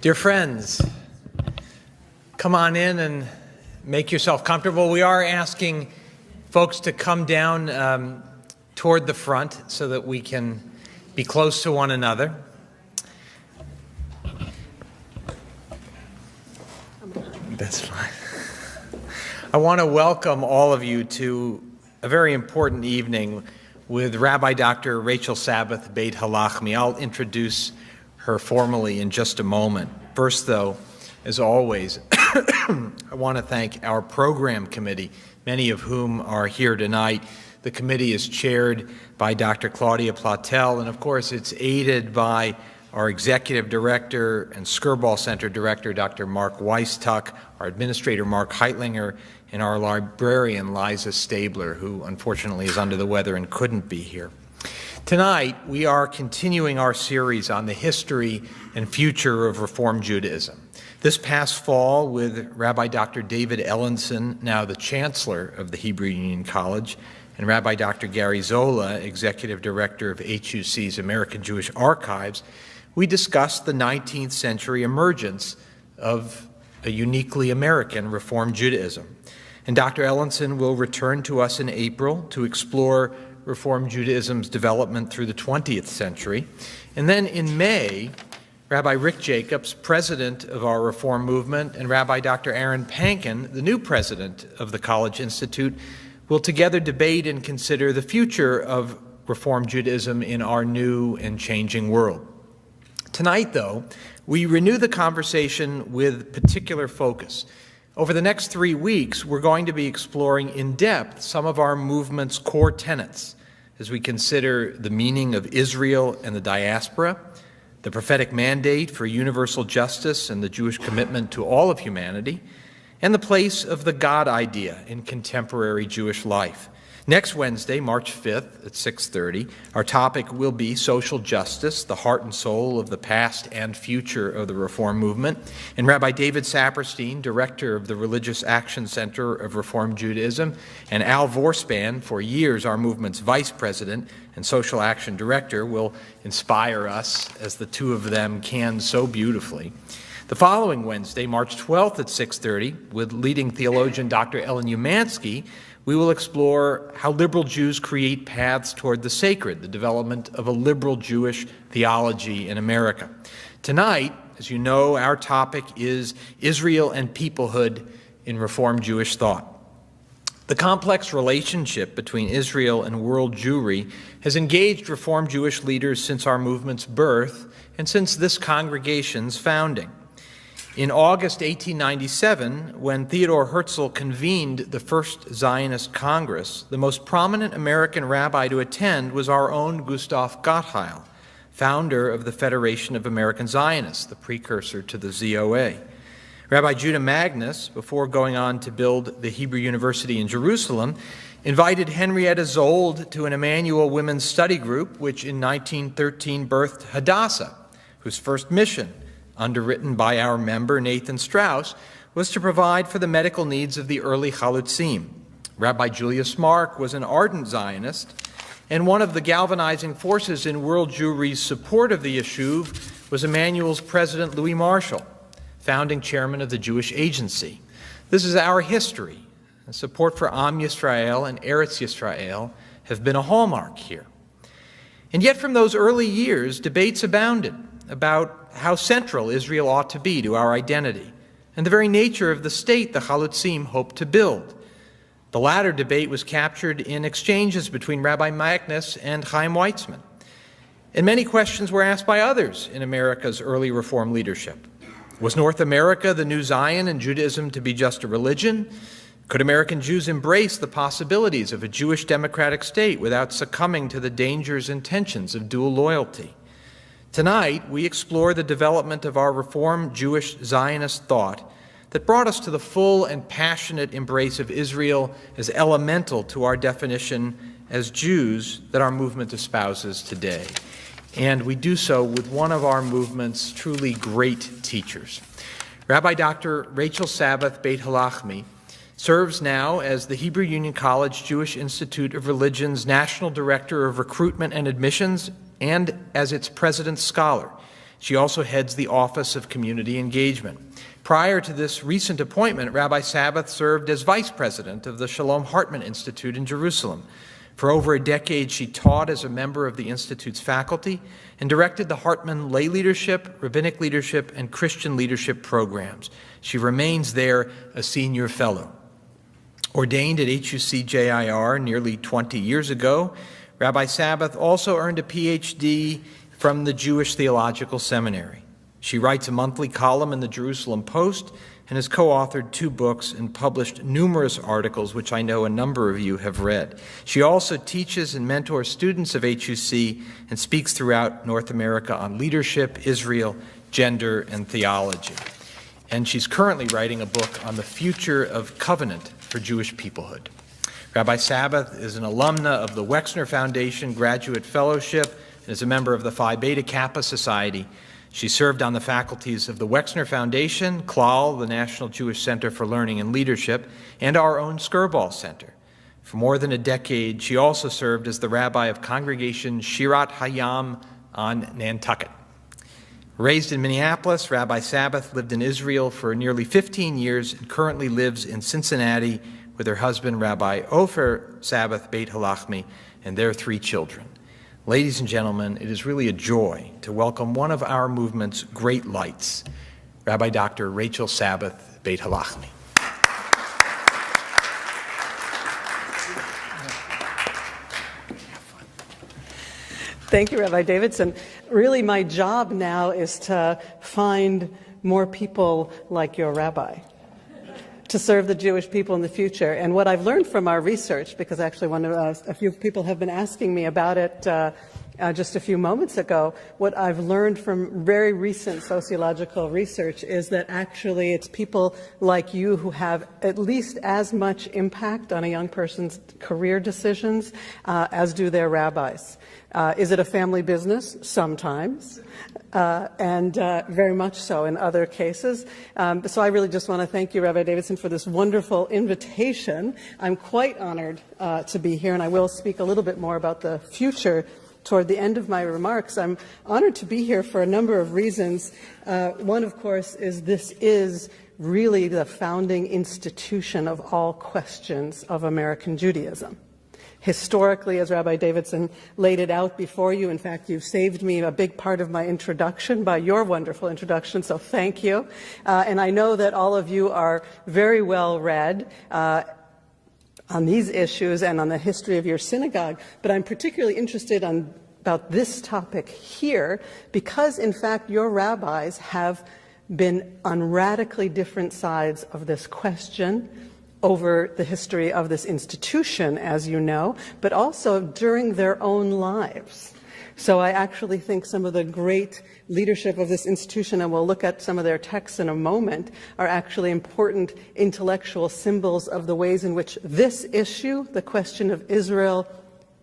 Dear friends, come on in and make yourself comfortable. We are asking folks to come down toward the front so that we can be close to one another. That's fine. I want to welcome all of you to a very important evening with Rabbi Dr. Rachel Sabbath Beit Halachmi. I'll introduce her formally in just a moment. First, though, as always, I want to thank our program committee, many of whom are here tonight. The committee is chaired by Dr. Claudia Platel, and of course it's aided by our executive director and Skirball Center director, Dr. Mark Weisstuck, our administrator, Mark Heitlinger, and our librarian, Liza Stabler, who unfortunately is under the weather and couldn't be here. Tonight, we are continuing our series on the history and future of Reform Judaism. This past fall, with Rabbi Dr. David Ellenson, now the Chancellor of the Hebrew Union College, and Rabbi Dr. Gary Zola, Executive Director of HUC's American Jewish Archives, we discussed the 19th century emergence of a uniquely American Reform Judaism. And Dr. Ellenson will return to us in April to explore Reform Judaism's development through the 20th century. And then in May, Rabbi Rick Jacobs, president of our Reform movement, and Rabbi Dr. Aaron Pankin, the new president of the College Institute, will together debate and consider the future of Reform Judaism in our new and changing world. Tonight, though, we renew the conversation with particular focus. Over the next 3 weeks, we're going to be exploring in depth some of our movement's core tenets as we consider the meaning of Israel and the diaspora, the prophetic mandate for universal justice and the Jewish commitment to all of humanity, and the place of the God idea in contemporary Jewish life. Next Wednesday, March 5th at 6:30, our topic will be social justice, the heart and soul of the past and future of the Reform movement. And Rabbi David Saperstein, director of the Religious Action Center of Reform Judaism, and Al Vorspan, for years our movement's vice president and social action director, will inspire us as the two of them can so beautifully. The following Wednesday, March 12th at 6:30, with leading theologian Dr. Ellen Umansky, we will explore how liberal Jews create paths toward the sacred, the development of a liberal Jewish theology in America. Tonight, as you know, our topic is Israel and Peoplehood in Reform Jewish thought. The complex relationship between Israel and world Jewry has engaged Reform Jewish leaders since our movement's birth and since this congregation's founding. In August 1897, when Theodore Herzl convened the First Zionist Congress, the most prominent American rabbi to attend was our own Gustav Gottheil, founder of the Federation of American Zionists, the precursor to the ZOA. Rabbi Judah Magnus, before going on to build the Hebrew University in Jerusalem, invited Henrietta Zold to an Emmanuel Women's Study Group, which in 1913 birthed Hadassah, whose first mission, underwritten by our member Nathan Strauss, was to provide for the medical needs of the early Chalutzim. Rabbi Julius Mark was an ardent Zionist, and one of the galvanizing forces in world Jewry's support of the Yeshuv was Emmanuel's president Louis Marshall, founding chairman of the Jewish Agency. This is our history, and support for Am Yisrael and Eretz Yisrael have been a hallmark here. And yet from those early years, debates abounded about how central Israel ought to be to our identity, and the very nature of the state the Chalutzim hoped to build. The latter debate was captured in exchanges between Rabbi Magnus and Chaim Weizmann. And many questions were asked by others in America's early Reform leadership. Was North America the new Zion and Judaism to be just a religion? Could American Jews embrace the possibilities of a Jewish democratic state without succumbing to the dangers and tensions of dual loyalty? Tonight, we explore the development of our Reform Jewish Zionist thought that brought us to the full and passionate embrace of Israel as elemental to our definition as Jews that our movement espouses today. And we do so with one of our movement's truly great teachers. Rabbi Dr. Rachel Sabbath Beit Halachmi serves now as the Hebrew Union College Jewish Institute of Religion's National Director of Recruitment and Admissions and as its President's Scholar. She also heads the Office of Community Engagement. Prior to this recent appointment, Rabbi Sabbath served as vice president of the Shalom Hartman Institute in Jerusalem. For over a decade, she taught as a member of the Institute's faculty and directed the Hartman lay leadership, rabbinic leadership, and Christian leadership programs. She remains there a senior fellow. Ordained at HUC-JIR nearly 20 years ago, Rabbi Sabbath also earned a PhD from the Jewish Theological Seminary. She writes a monthly column in the Jerusalem Post and has co-authored 2 books and published numerous articles, which I know a number of you have read. She also teaches and mentors students of HUC and speaks throughout North America on leadership, Israel, gender, and theology. And she's currently writing a book on the future of covenant for Jewish peoplehood. Rabbi Sabbath is an alumna of the Wexner Foundation Graduate Fellowship and is a member of the Phi Beta Kappa Society. She served on the faculties of the Wexner Foundation, CLAL, the National Jewish Center for Learning and Leadership, and our own Skirball Center. For more than a decade, she also served as the rabbi of Congregation Shirat Hayam on Nantucket. Raised in Minneapolis, Rabbi Sabbath lived in Israel for nearly 15 years and currently lives in Cincinnati with her husband, Rabbi Ofer Sabbath Beit Halachmi, and their 3 children. Ladies and gentlemen, it is really a joy to welcome one of our movement's great lights, Rabbi Dr. Rachel Sabbath Beit Halachmi. Thank you, Rabbi Davidson. Really, my job now is to find more people like your rabbi to serve the Jewish people in the future. And what I've learned from our research, because actually a few people have been asking me about it just a few moments ago, what I've learned from very recent sociological research is that actually it's people like you who have at least as much impact on a young person's career decisions as do their rabbis. Is it a family business? Sometimes. And very much so in other cases. So I really just want to thank you, Rabbi Davidson, for this wonderful invitation. I'm quite honored to be here, and I will speak a little bit more about the future toward the end of my remarks. I'm honored to be here for a number of reasons. One, of course, is this is really the founding institution of all questions of American Judaism. Historically, as Rabbi Davidson laid it out before you, in fact, you've saved me a big part of my introduction by your wonderful introduction, so thank you. And I know that all of you are very well read on these issues and on the history of your synagogue, but I'm particularly interested about this topic here because, in fact, your rabbis have been on radically different sides of this question over the history of this institution, as you know, but also during their own lives. So I actually think some of the great leadership of this institution, and we'll look at some of their texts in a moment, are actually important intellectual symbols of the ways in which this issue, the question of Israel,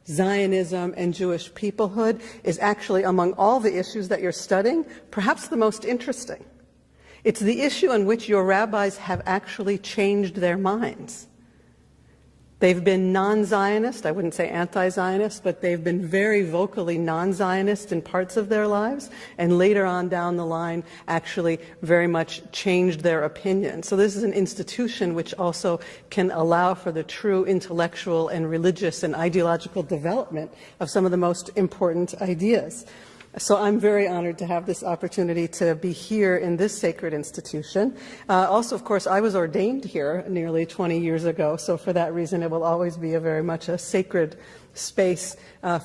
Zionism, and Jewish peoplehood, is actually among all the issues that you're studying, perhaps the most interesting. It's the issue on which your rabbis have actually changed their minds. They've been non-Zionist, I wouldn't say anti-Zionist, but they've been very vocally non-Zionist in parts of their lives, and later on down the line actually very much changed their opinion. So this is an institution which also can allow for the true intellectual and religious and ideological development of some of the most important ideas. So I'm very honored to have this opportunity to be here in this sacred institution. Also, of course, I was ordained here nearly 20 years ago, so for that reason it will always be very much a sacred space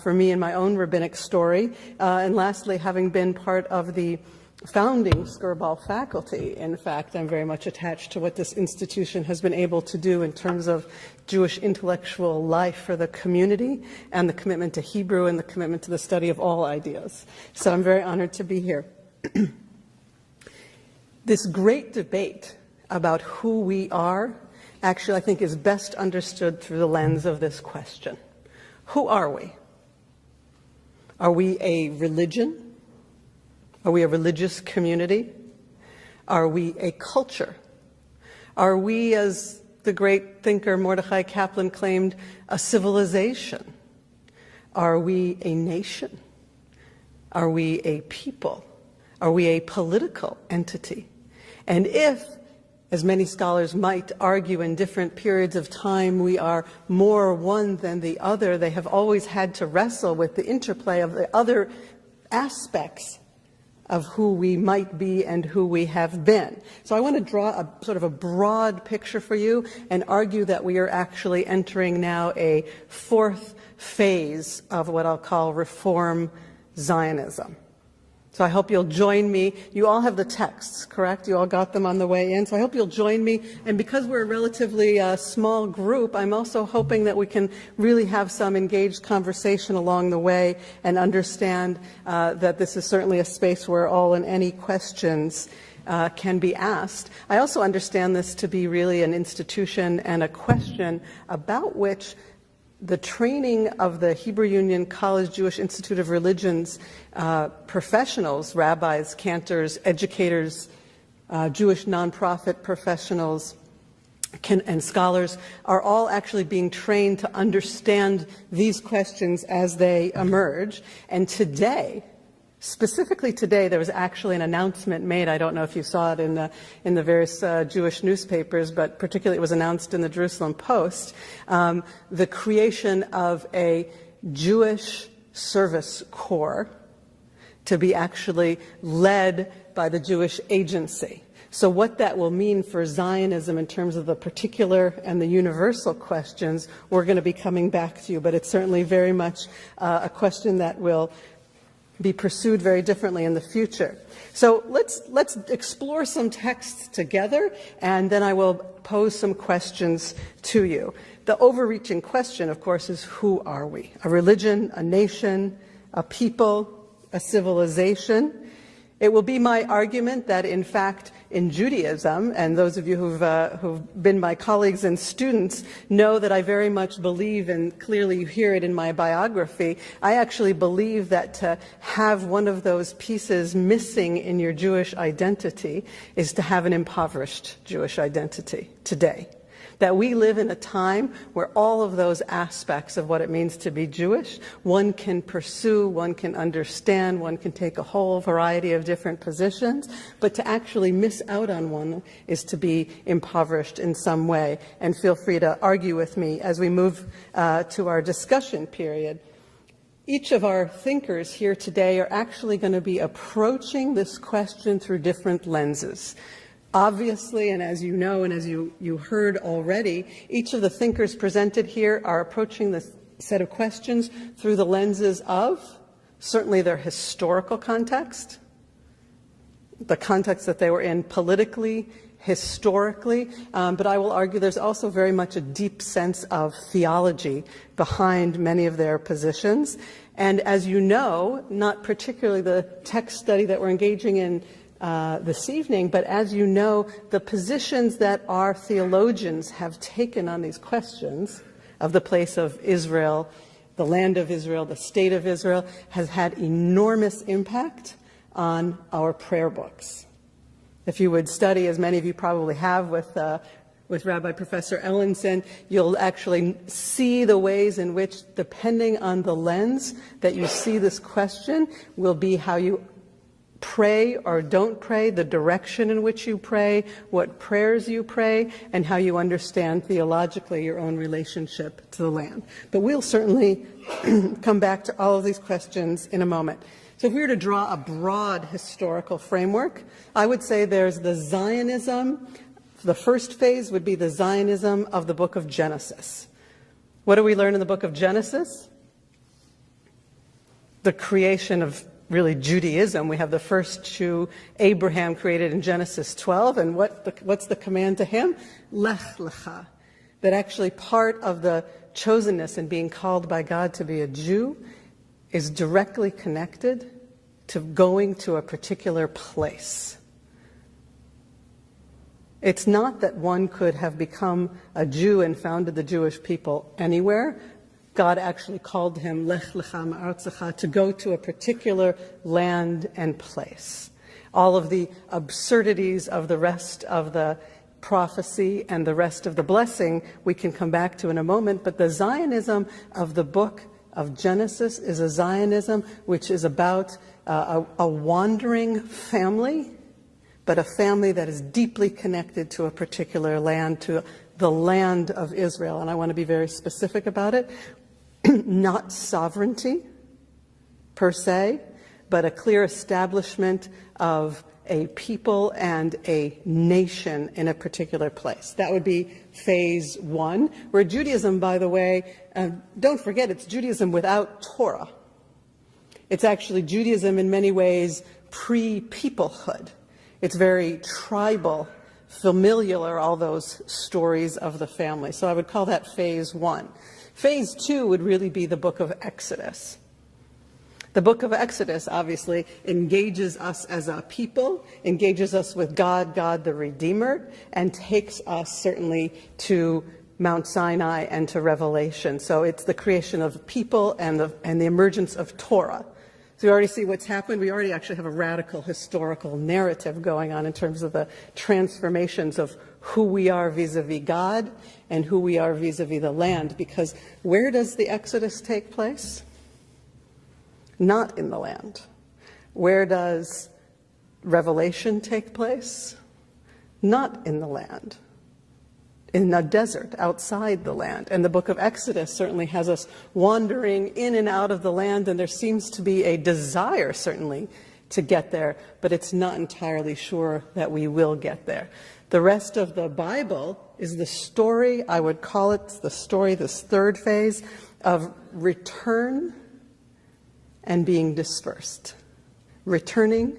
for me in my own rabbinic story. And lastly, having been part of the founding Skirball faculty, in fact, I'm very much attached to what this institution has been able to do in terms of Jewish intellectual life for the community and the commitment to Hebrew and the commitment to the study of all ideas. So I'm very honored to be here. This great debate about who we are actually, I think, is best understood through the lens of this question. Who are we? Are we a religion? Are we a religious community? Are we a culture? Are we, as the great thinker Mordechai Kaplan claimed, a civilization? Are we a nation? Are we a people? Are we a political entity? And if, as many scholars might argue, in different periods of time we are more one than the other, they have always had to wrestle with the interplay of the other aspects of who we might be and who we have been. So I want to draw a sort of a broad picture for you and argue that we are actually entering now a fourth phase of what I'll call Reform Zionism. So I hope you'll join me. You all have the texts, correct? You all got them on the way in. So I hope you'll join me. And because we're a relatively small group, I'm also hoping that we can really have some engaged conversation along the way and understand that this is certainly a space where all and any questions can be asked. I also understand this to be really an institution and a question about which the training of the Hebrew Union College Jewish Institute of Religion's professionals, rabbis, cantors, educators, Jewish nonprofit professionals, and scholars are all actually being trained to understand these questions as they emerge. And today, specifically today, there was actually an announcement made. I don't know if you saw it in the various Jewish newspapers, but particularly it was announced in the Jerusalem Post, the creation of a Jewish service corps to be actually led by the Jewish agency. So what that will mean for Zionism in terms of the particular and the universal questions, we're going to be coming back to you, but it's certainly very much a question that will be pursued very differently in the future. So let's explore some texts together, and then I will pose some questions to you. The overreaching question, of course, is who are we? A religion, a nation, a people, a civilization? It will be my argument that, in fact, in Judaism, and those of you who've been my colleagues and students know that I very much believe, and clearly you hear it in my biography, I actually believe that to have one of those pieces missing in your Jewish identity is to have an impoverished Jewish identity today. That we live in a time where all of those aspects of what it means to be Jewish, one can pursue, one can understand, one can take a whole variety of different positions, but to actually miss out on one is to be impoverished in some way. And feel free to argue with me as we move to our discussion period. Each of our thinkers here today are actually going to be approaching this question through different lenses. Obviously, and as you know and as you heard already, each of the thinkers presented here are approaching this set of questions through the lenses of certainly their historical context, the context that they were in politically, historically, but I will argue there's also very much a deep sense of theology behind many of their positions. And as you know, not particularly the text study that we're engaging in this evening, but as you know, the positions that our theologians have taken on these questions of the place of Israel, the land of Israel, the state of Israel, has had enormous impact on our prayer books. If you would study, as many of you probably have with Rabbi Professor Ellenson, you'll actually see the ways in which, depending on the lens that you see this question, will be how you pray or don't pray, the direction in which you pray, what prayers you pray, and how you understand theologically your own relationship to the land. But we'll certainly come back to all of these questions in a moment. So if we were to draw a broad historical framework, I would say there's the Zionism. The first phase would be the Zionism of the book of Genesis. What do we learn in the book of Genesis? The creation of really Judaism. We have the first Jew, Abraham, created in Genesis 12, and what's the command to him? Lech lecha. That actually part of the chosenness and being called by God to be a Jew is directly connected to going to a particular place. It's not that one could have become a Jew and founded the Jewish people anywhere. God actually called him Lech lecha ma'artzecha, to go to a particular land and place. All of the absurdities of the rest of the prophecy and the rest of the blessing we can come back to in a moment, but the Zionism of the book of Genesis is a Zionism which is about a wandering family, but a family that is deeply connected to a particular land, to the land of Israel. And I want to be very specific about it. Not sovereignty, per se, but a clear establishment of a people and a nation in a particular place. That would be phase one, where Judaism, by the way, don't forget, it's Judaism without Torah. It's actually Judaism in many ways pre-peoplehood. It's very tribal, familial, all those stories of the family. So I would call that phase one. Phase two would really be the book of Exodus. The book of Exodus obviously engages us as a people, engages us with God, God the Redeemer, and takes us certainly to Mount Sinai and to Revelation. So it's the creation of people and the emergence of Torah. So you already see what's happened. We already actually have a radical historical narrative going on in terms of the transformations of who we are vis-a-vis God and who we are vis-a-vis the land. Because where does the Exodus take place? Not in the land. Where does Revelation take place? Not in the land. In the desert, outside the land. And the book of Exodus certainly has us wandering in and out of the land, and there seems to be a desire, certainly, to get there, but it's not entirely sure that we will get there. The rest of the Bible is the story, I would call it the story, this third phase, of return and being dispersed. Returning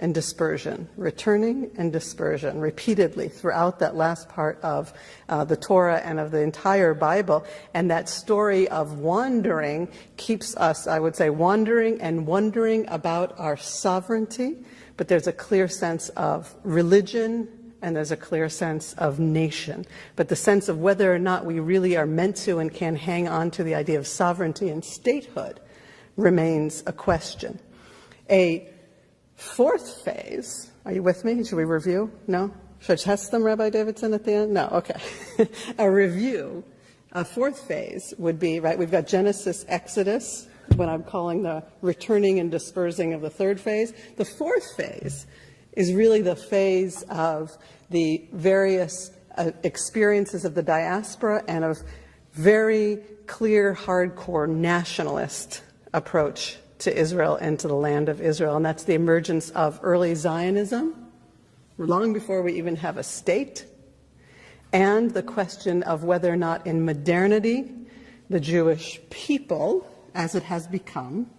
and dispersion, repeatedly throughout that last part of the Torah and of the entire Bible. And that story of wandering keeps us, I would say, wandering and wondering about our sovereignty, but there's a clear sense of religion and there's a clear sense of nation. But the sense of whether or not we really are meant to and can hang on to the idea of sovereignty and statehood remains a question. A fourth phase, are you with me? Should we review? No? Should I test them, Rabbi Davidson, at the end? No, okay. A review, a fourth phase would be, right, we've got Genesis, Exodus, what I'm calling the returning and dispersing of the third phase. The fourth phase is really the phase of the various experiences of the diaspora and of very clear, hardcore nationalist approach to Israel and to the land of Israel. And that's the emergence of early Zionism, long before we even have a state, and the question of whether or not in modernity the Jewish people, as it has become,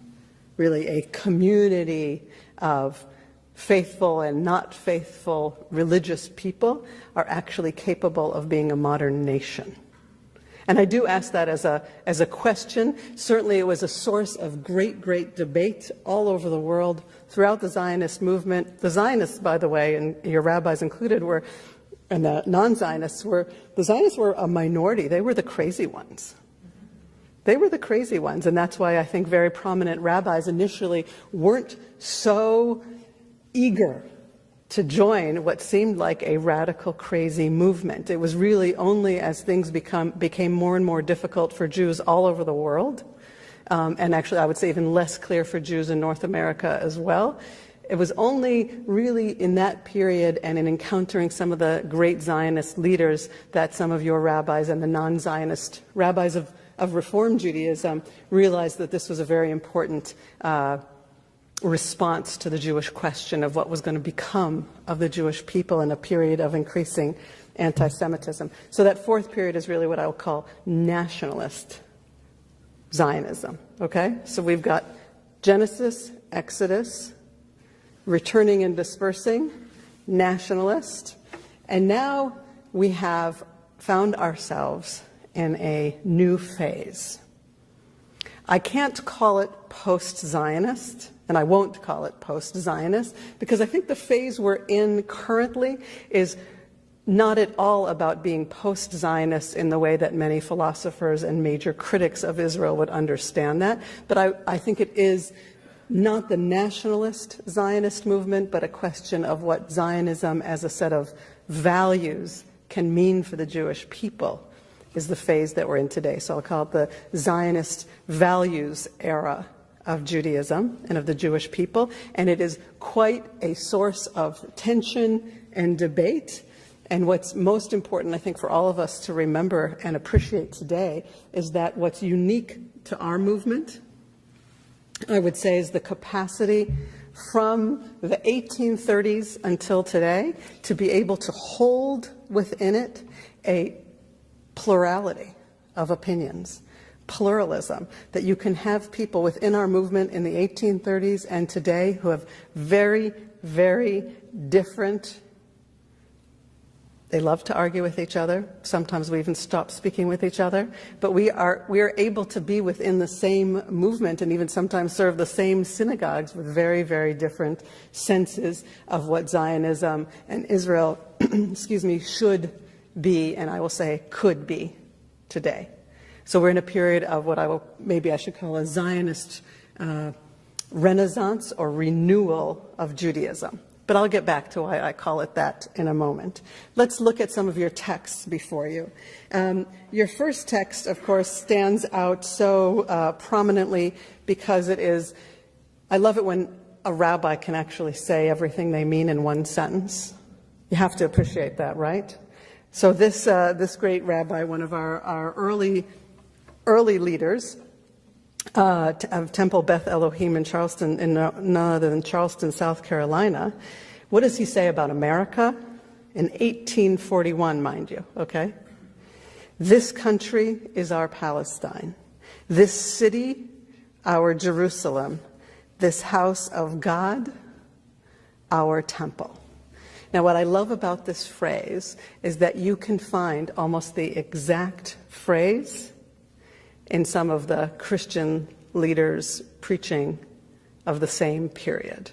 really a community of faithful and not faithful religious people, are actually capable of being a modern nation. And I do ask that as a question. Certainly it was a source of great, great debate all over the world throughout the Zionist movement. The Zionists, by the way, and your rabbis included, and the non-Zionists the Zionists were a minority. They were the crazy ones. They were the crazy ones, and that's why I think very prominent rabbis initially weren't so eager to join what seemed like a radical, crazy movement. It was really only as things became more and more difficult for Jews all over the world, and actually I would say even less clear for Jews in North America as well. It was only really in that period and in encountering some of the great Zionist leaders that some of your rabbis and the non-Zionist rabbis of Reform Judaism realized that this was a very important response to the Jewish question of what was going to become of the Jewish people in a period of increasing anti-Semitism. So that fourth period is really what I will call nationalist Zionism, okay? So we've got Genesis, Exodus, returning and dispersing, nationalist, and now we have found ourselves in a new phase. I can't call it post-Zionist, and I won't call it post-Zionist, because I think the phase we're in currently is not at all about being post-Zionist in the way that many philosophers and major critics of Israel would understand that. But I think it is not the nationalist Zionist movement, but a question of what Zionism as a set of values can mean for the Jewish people is the phase that we're in today. So I'll call it the Zionist values era of Judaism and of the Jewish people, and it is quite a source of tension and debate. And what's most important, I think, for all of us to remember and appreciate today is that what's unique to our movement, I would say, is the capacity from the 1830s until today to be able to hold within it a plurality of opinions, pluralism, that you can have people within our movement in the 1830s and today who have very, very different. They love to argue with each other. Sometimes we even stop speaking with each other. But we are able to be within the same movement and even sometimes serve the same synagogues with very, very different senses of what Zionism and Israel, should be, and I will say could be today. So we're in a period of what maybe I should call a Zionist renaissance or renewal of Judaism. But I'll get back to why I call it that in a moment. Let's look at some of your texts before you. Your first text, of course, stands out so prominently because it is, I love it when a rabbi can actually say everything they mean in one sentence. You have to appreciate that, right? So this great rabbi, one of our early leaders, of Temple Beth Elohim in Charleston, in none other than Charleston, South Carolina. What does he say about America? In 1841, mind you, okay? This country is our Palestine. This city, our Jerusalem. This house of God, our temple. Now, what I love about this phrase is that you can find almost the exact phrase in some of the Christian leaders' preaching of the same period.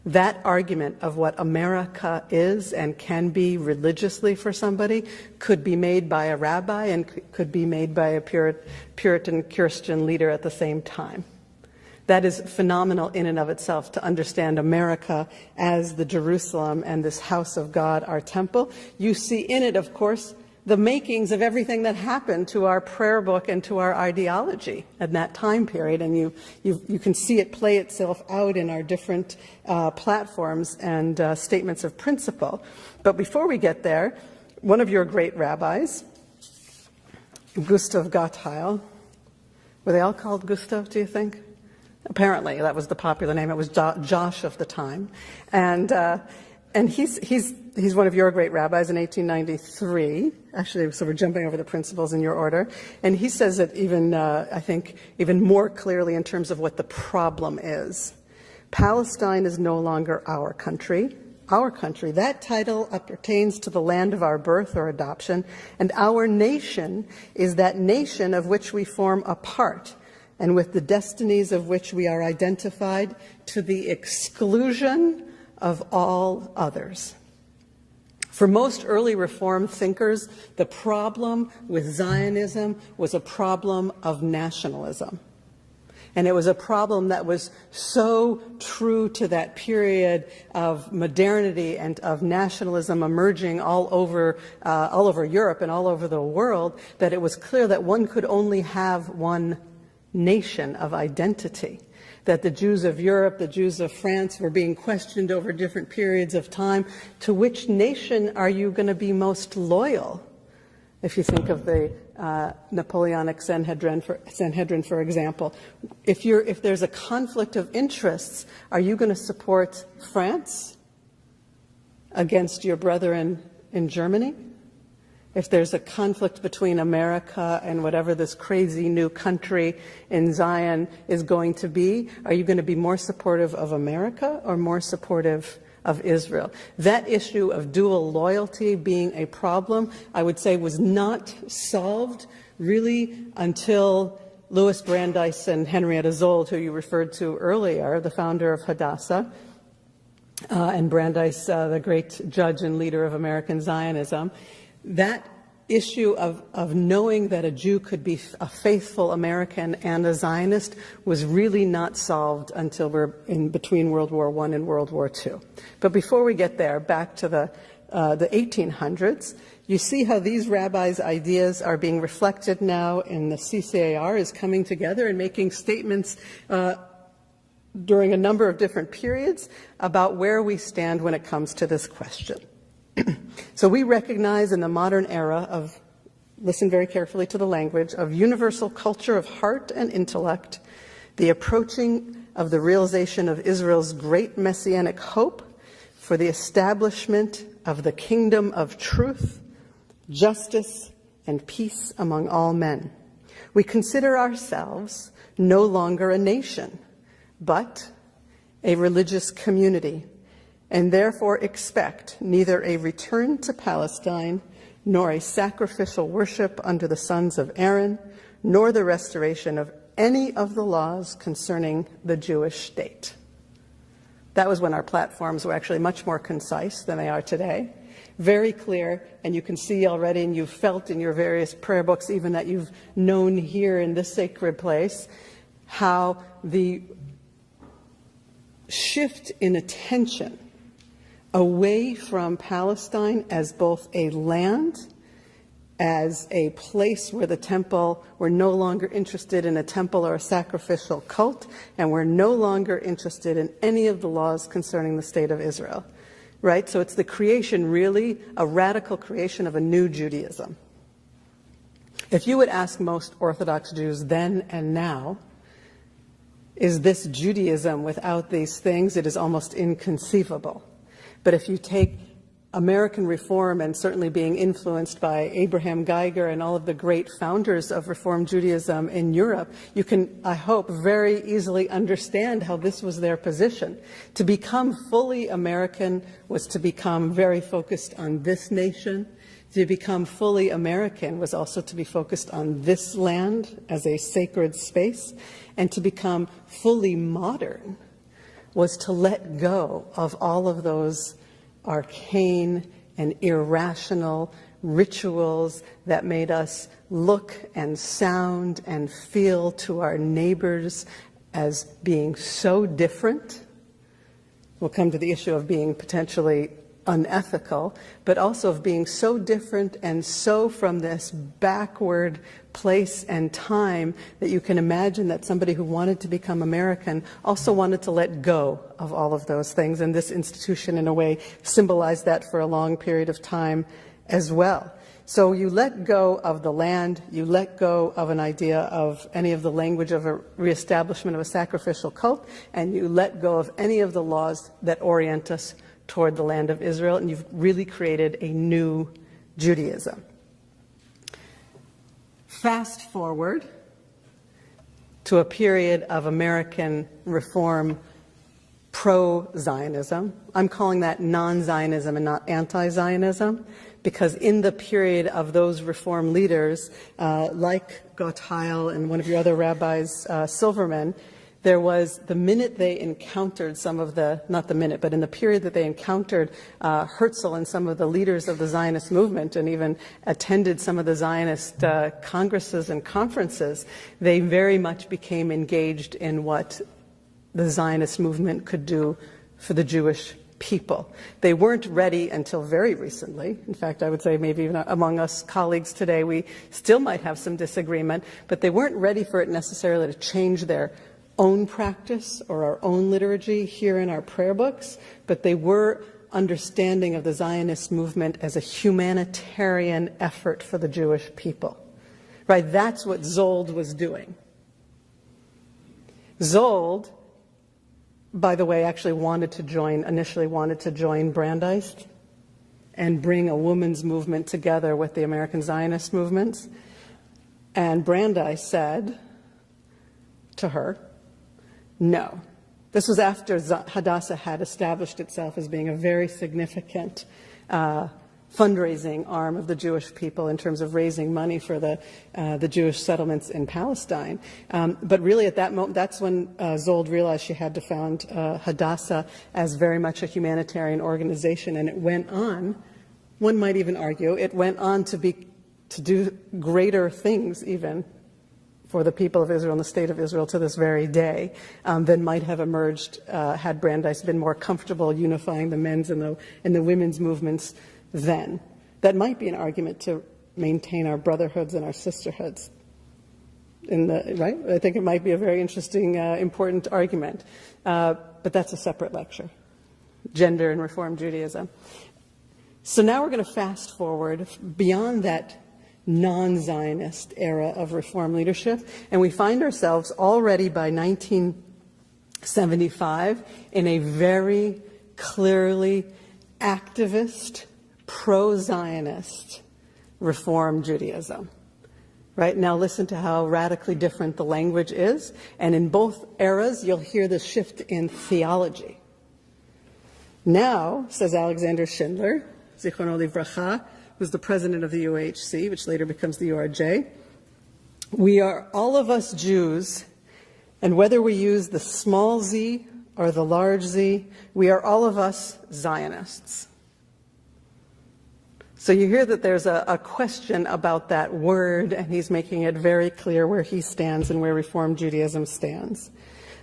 That argument of what America is and can be religiously for somebody could be made by a rabbi and could be made by a Puritan Christian leader at the same time. That is phenomenal in and of itself, to understand America as the Jerusalem and this house of God, our temple. You see in it, of course, the makings of everything that happened to our prayer book and to our ideology at that time period. And you can see it play itself out in our different platforms and statements of principle. But before we get there, one of your great rabbis, Gustav Gottheil, were they all called Gustav, do you think? Apparently, that was the popular name. It was Josh of the time. And he's one of your great rabbis in 1893. Actually, so we're jumping over the principles in your order. And he says it even, I think, even more clearly in terms of what the problem is. Palestine is no longer our country. Our country, that title pertains to the land of our birth or adoption. And our nation is that nation of which we form a part, and with the destinies of which we are identified, to the exclusion of all others. For most early Reform thinkers, the problem with Zionism was a problem of nationalism. And it was a problem that was so true to that period of modernity and of nationalism emerging all over Europe and all over the world, that it was clear that one could only have one nation of identity. That the Jews of Europe, the Jews of France were being questioned over different periods of time. To which nation are you going to be most loyal? If you think of the Napoleonic Sanhedrin, for example, if there's a conflict of interests, are you going to support France against your brethren in Germany? If there's a conflict between America and whatever this crazy new country in Zion is going to be, are you going to be more supportive of America or more supportive of Israel? That issue of dual loyalty being a problem, I would say, was not solved really until Louis Brandeis and Henrietta Szold, who you referred to earlier, the founder of Hadassah, and Brandeis, the great judge and leader of American Zionism. That issue of knowing that a Jew could be a faithful American and a Zionist was really not solved until we're in between World War I and World War II. But before we get there, back to the 1800s, you see how these rabbis' ideas are being reflected now in the CCAR is coming together and making statements during a number of different periods about where we stand when it comes to this question. So we recognize in the modern era of, listen very carefully to the language, of universal culture of heart and intellect, the approaching of the realization of Israel's great messianic hope for the establishment of the kingdom of truth, justice, and peace among all men. We consider ourselves no longer a nation, but a religious community, and therefore expect neither a return to Palestine, nor a sacrificial worship under the sons of Aaron, nor the restoration of any of the laws concerning the Jewish state. That was when our platforms were actually much more concise than they are today. Very clear, and you can see already, and you've felt in your various prayer books, even that you've known here in this sacred place, how the shift in attention away from Palestine as both a land, as a place where the temple, we're no longer interested in a temple or a sacrificial cult, and we're no longer interested in any of the laws concerning the state of Israel. Right? So it's the creation, really, a radical creation of a new Judaism. If you would ask most Orthodox Jews then and now, is this Judaism without these things? It is almost inconceivable. But if you take American Reform, and certainly being influenced by Abraham Geiger and all of the great founders of Reform Judaism in Europe, you can, I hope, very easily understand how this was their position. To become fully American was to become very focused on this nation. To become fully American was also to be focused on this land as a sacred space. And to become fully modern was to let go of all of those arcane and irrational rituals that made us look and sound and feel to our neighbors as being so different. We'll come to the issue of being potentially unethical, but also of being so different and so from this backward place and time that you can imagine that somebody who wanted to become American also wanted to let go of all of those things. And this institution, in a way, symbolized that for a long period of time as well. So you let go of the land, you let go of an idea of any of the language of a reestablishment of a sacrificial cult, and you let go of any of the laws that orient us toward the land of Israel, and you've really created a new Judaism. Fast forward to a period of American reform pro-Zionism. I'm calling that non-Zionism and not anti-Zionism, because in the period of those reform leaders, like Gottheil and one of your other rabbis, Silverman, there was, the minute they encountered some of the, not the minute, but in the period that they encountered Herzl and some of the leaders of the Zionist movement and even attended some of the Zionist congresses and conferences, they very much became engaged in what the Zionist movement could do for the Jewish people. They weren't ready until very recently. In fact, I would say maybe even among us colleagues today, we still might have some disagreement, but they weren't ready for it necessarily to change their own practice or our own liturgy here in our prayer books, but they were understanding of the Zionist movement as a humanitarian effort for the Jewish people. Right? That's what Zold was doing. Zold, by the way, actually initially wanted to join Brandeis and bring a women's movement together with the American Zionist movements. And Brandeis said to her, no. This was after Hadassah had established itself as being a very significant fundraising arm of the Jewish people in terms of raising money for the Jewish settlements in Palestine. But really at that moment, that's when Zold realized she had to found Hadassah as very much a humanitarian organization. And it went on, one might even argue, it went on to do greater things even for the people of Israel and the state of Israel to this very day than might have emerged had Brandeis been more comfortable unifying the men's and the women's movements then. That might be an argument to maintain our brotherhoods and our sisterhoods. right? I think it might be a very interesting, important argument. But that's a separate lecture, gender and Reform Judaism. So now we're going to fast forward beyond that non-Zionist era of Reform leadership, and we find ourselves already by 1975 in a very clearly activist, pro-Zionist Reform Judaism. Right? Now listen to how radically different the language is, and in both eras you'll hear the shift in theology. Now, says Alexander Schindler, Zichrono Livracha, who's the president of the UHC, which later becomes the URJ, we are all of us Jews, and whether we use the small z or the large z, we are all of us Zionists. So you hear that there's a question about that word, and he's making it very clear where he stands and where Reform Judaism stands.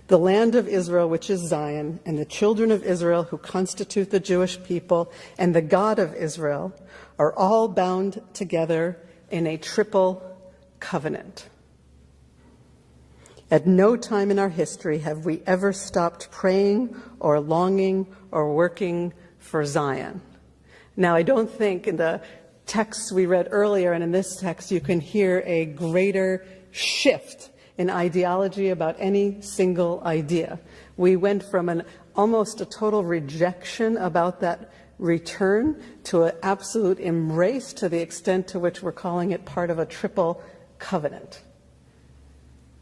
The land of Israel, which is Zion, and the children of Israel who constitute the Jewish people, and the God of Israel are all bound together in a triple covenant. At no time in our history have we ever stopped praying or longing or working for Zion. Now, I don't think in the texts we read earlier and in this text you can hear a greater shift in ideology about any single idea. We went from almost a total rejection about that return to an absolute embrace, to the extent to which we're calling it part of a triple covenant,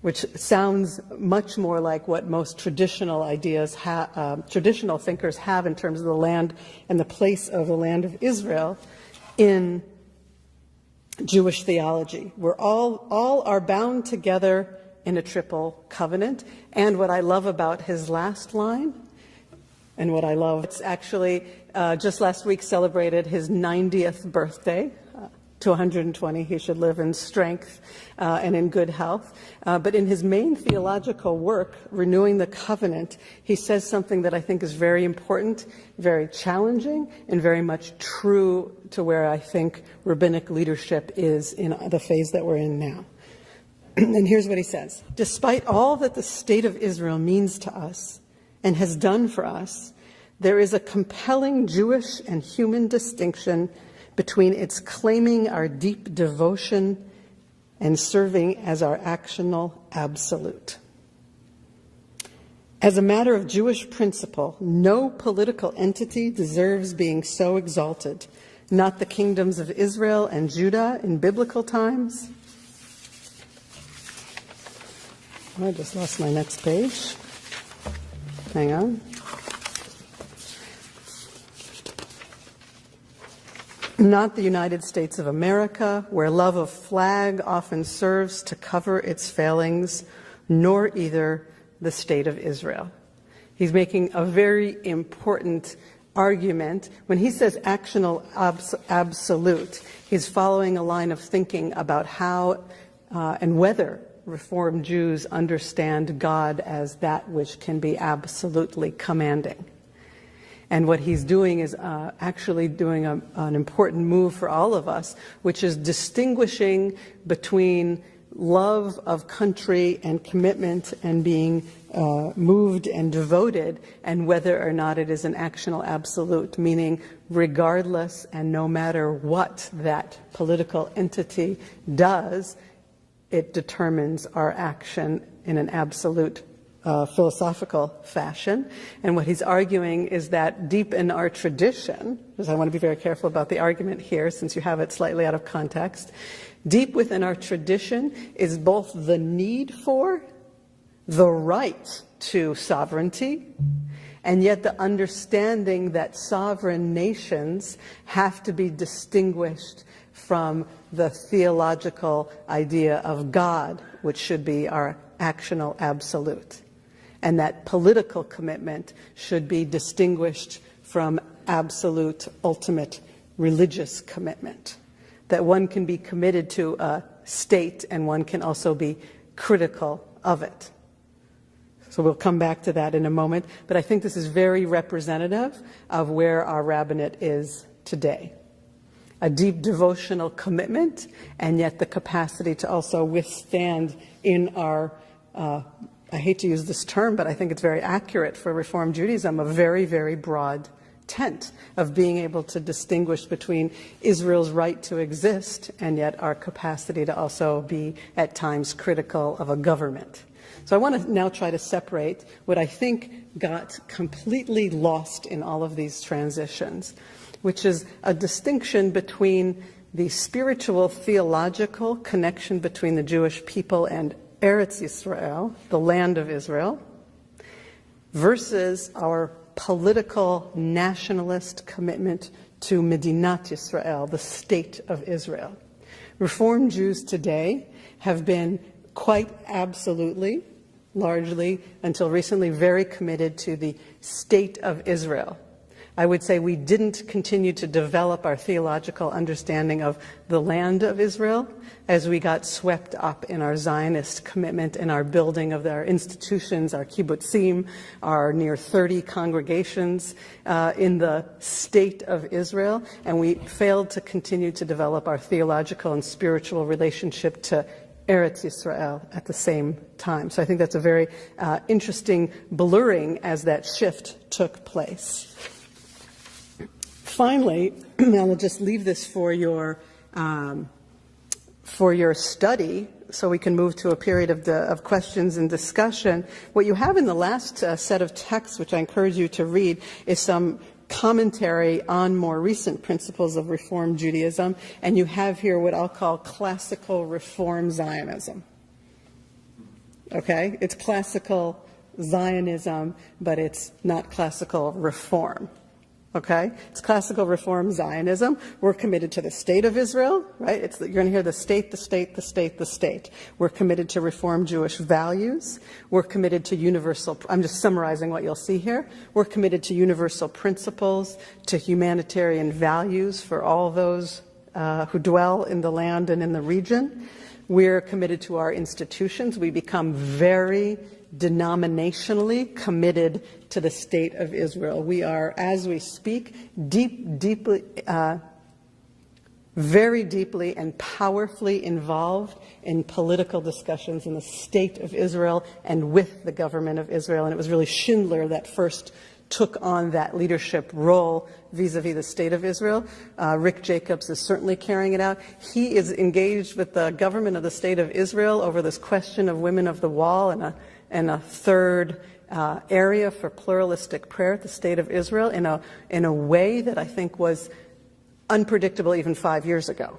which sounds much more like what most traditional traditional thinkers have in terms of the land and the place of the land of Israel in Jewish theology. We're all are bound together in a triple covenant. And what I love about his last line, and what I love, it's actually just last week celebrated his 90th birthday. To 120, he should live in strength and in good health. But in his main theological work, Renewing the Covenant, he says something that I think is very important, very challenging, and very much true to where I think rabbinic leadership is in the phase that we're in now. And here's what he says. Despite all that the state of Israel means to us and has done for us, there is a compelling Jewish and human distinction between its claiming our deep devotion and serving as our actional absolute. As a matter of Jewish principle, no political entity deserves being so exalted, not the kingdoms of Israel and Judah in biblical times. I just lost my next page. Hang on. Not the United States of America, where love of flag often serves to cover its failings, nor either the state of Israel. He's making a very important argument. When he says actional absolute, he's following a line of thinking about how and whether Reformed Jews understand God as that which can be absolutely commanding. And what he's doing is actually doing an important move for all of us, which is distinguishing between love of country and commitment and being moved and devoted, and whether or not it is an actional absolute, meaning regardless and no matter what that political entity does, it determines our action in an absolute philosophical fashion. And what he's arguing is that deep in our tradition, because I want to be very careful about the argument here since you have it slightly out of context, deep within our tradition is both the need for, the right to sovereignty, and yet the understanding that sovereign nations have to be distinguished from the theological idea of God, which should be our actional absolute. And that political commitment should be distinguished from absolute, ultimate religious commitment. That one can be committed to a state and one can also be critical of it. So we'll come back to that in a moment. But I think this is very representative of where our rabbinate is today. a deep devotional commitment, and yet the capacity to also withstand in our, I hate to use this term, but I think it's very accurate for Reform Judaism, a very, very broad tent of being able to distinguish between Israel's right to exist and yet our capacity to also be at times critical of a government. So I want to now try to separate what I think got completely lost in all of these transitions, which is a distinction between the spiritual theological connection between the Jewish people and Eretz Yisrael, the land of Israel, versus our political nationalist commitment to Medinat Yisrael, the state of Israel. Reform Jews today have been quite absolutely, largely, until recently, very committed to the state of Israel. I would say we didn't continue to develop our theological understanding of the land of Israel as we got swept up in our Zionist commitment and our building of our institutions, our kibbutzim, our near 30 congregations in the state of Israel, and we failed to continue to develop our theological and spiritual relationship to Eretz Yisrael at the same time. So I think that's a very interesting blurring as that shift took place. Finally, I'll just leave this for your study, so we can move to a period of questions and discussion. What you have in the last set of texts, which I encourage you to read, is some commentary on more recent principles of Reform Judaism, and you have here what I'll call classical Reform Zionism. Okay? It's classical Zionism, but it's not classical Reform. Okay? It's classical Reform Zionism. We're committed to the state of Israel, right? You're going to hear the state, the state, the state, the state. We're committed to Reform Jewish values. We're committed to universal, I'm just summarizing what you'll see here. We're committed to universal principles, to humanitarian values for all those who dwell in the land and in the region. We're committed to our institutions. We become very denominationally committed to the state of Israel. We are, as we speak, very deeply and powerfully involved in political discussions in the state of Israel and with the government of Israel. And it was really Schindler that first took on that leadership role vis-a-vis the state of Israel. Rick Jacobs is certainly carrying it out. He is engaged with the government of the state of Israel over this question of women of the wall and a third area for pluralistic prayer at the state of Israel in a way that I think was unpredictable even 5 years ago,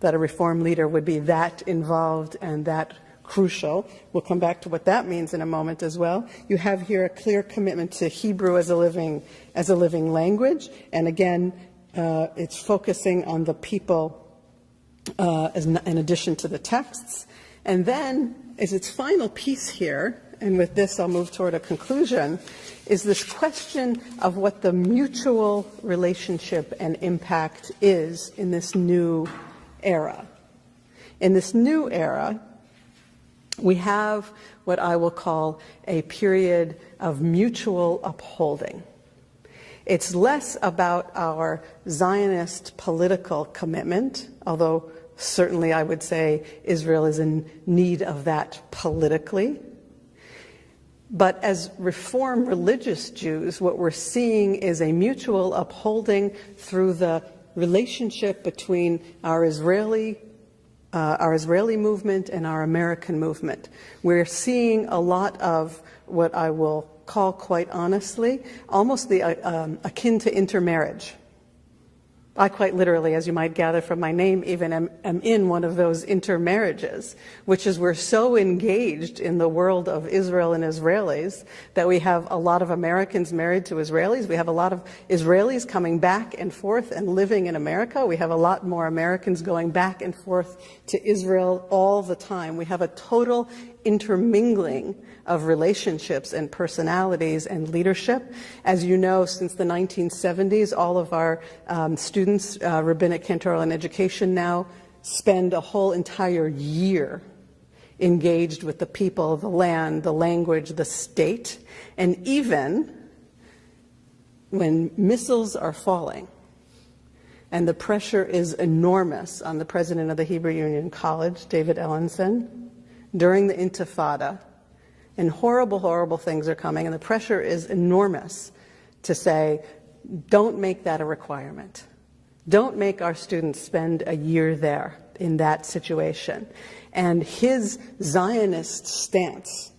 that a reform leader would be that involved and that crucial. We'll come back to what that means in a moment as well. You have here a clear commitment to Hebrew as a living language, and again, it's focusing on the people in addition to the texts. And then, as its final piece here, and with this I'll move toward a conclusion, is this question of what the mutual relationship and impact is in this new era. In this new era, we have what I will call a period of mutual upholding. It's less about our Zionist political commitment, although certainly I would say Israel is in need of that politically. But as Reform religious Jews, what we're seeing is a mutual upholding through the relationship between our Israeli movement and our American movement. We're seeing a lot of what I will call, quite honestly, almost akin to intermarriage. I quite literally, as you might gather from my name, even am in one of those intermarriages, which is we're so engaged in the world of Israel and Israelis that we have a lot of Americans married to Israelis. We have a lot of Israelis coming back and forth and living in America. We have a lot more Americans going back and forth to Israel all the time. We have a total intermingling of relationships and personalities and leadership. As you know, since the 1970s, all of our students, rabbinic, cantorial, and education now spend a whole entire year engaged with the people, the land, the language, the state. And even when missiles are falling And the pressure is enormous on the president of the Hebrew Union College, David Ellenson, during the Intifada. And horrible, horrible things are coming, and the pressure is enormous to say, don't make that a requirement. Don't make our students spend a year there in that situation. And his Zionist stance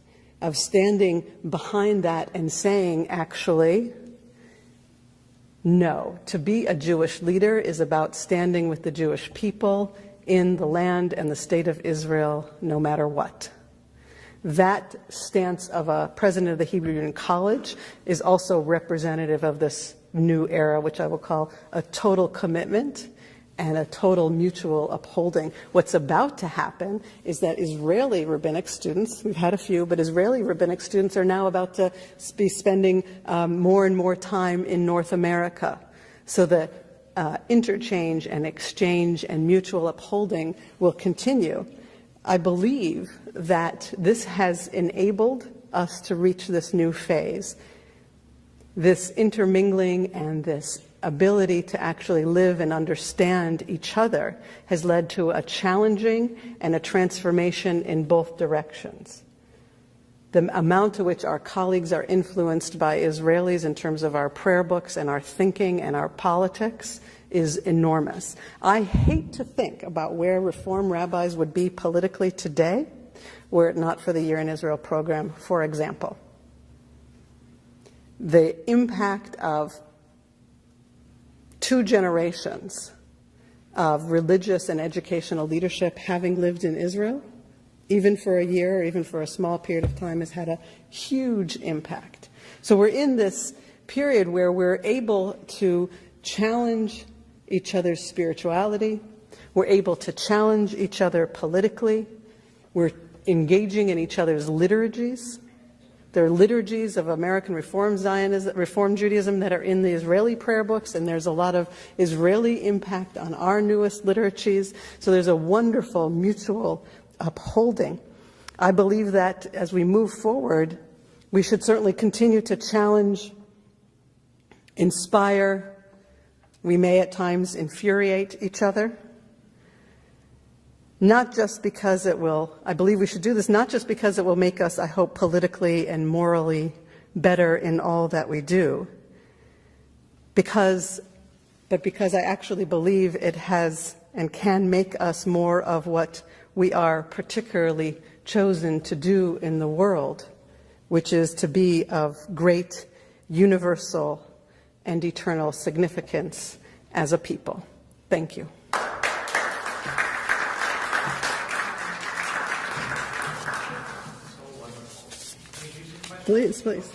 of standing behind that and saying, actually, no, to be a Jewish leader is about standing with the Jewish people in the land and the state of Israel, no matter what. That stance of a president of the Hebrew Union College is also representative of this new era, which I will call a total commitment and a total mutual upholding. What's about to happen is that Israeli rabbinic students, we've had a few, but Israeli rabbinic students are now about to be spending more and more time in North America. So the interchange and exchange and mutual upholding will continue. I believe that this has enabled us to reach this new phase. This intermingling and this ability to actually live and understand each other has led to a challenging and a transformation in both directions. The amount to which our colleagues are influenced by Israelis in terms of our prayer books and our thinking and our politics is enormous. I hate to think about where Reform rabbis would be politically today were it not for the Year in Israel program, for example. The impact of 2 generations of religious and educational leadership having lived in Israel, even for a year or even for a small period of time, has had a huge impact. So we're in this period where we're able to challenge each other's spirituality, we're able to challenge each other politically, we're engaging in each other's liturgies. There are liturgies of American Reform Zionism, Reform Judaism that are in the Israeli prayer books, and there's a lot of Israeli impact on our newest liturgies. So there's a wonderful mutual upholding. I believe that as we move forward, we should certainly continue to challenge, inspire. We may at times infuriate each other. Not just because it will, I believe we should do this, not just because it will make us, I hope, politically and morally better in all that we do, but because I actually believe it has and can make us more of what we are particularly chosen to do in the world, which is to be of great universal and eternal significance as a people. Thank you. Please, please.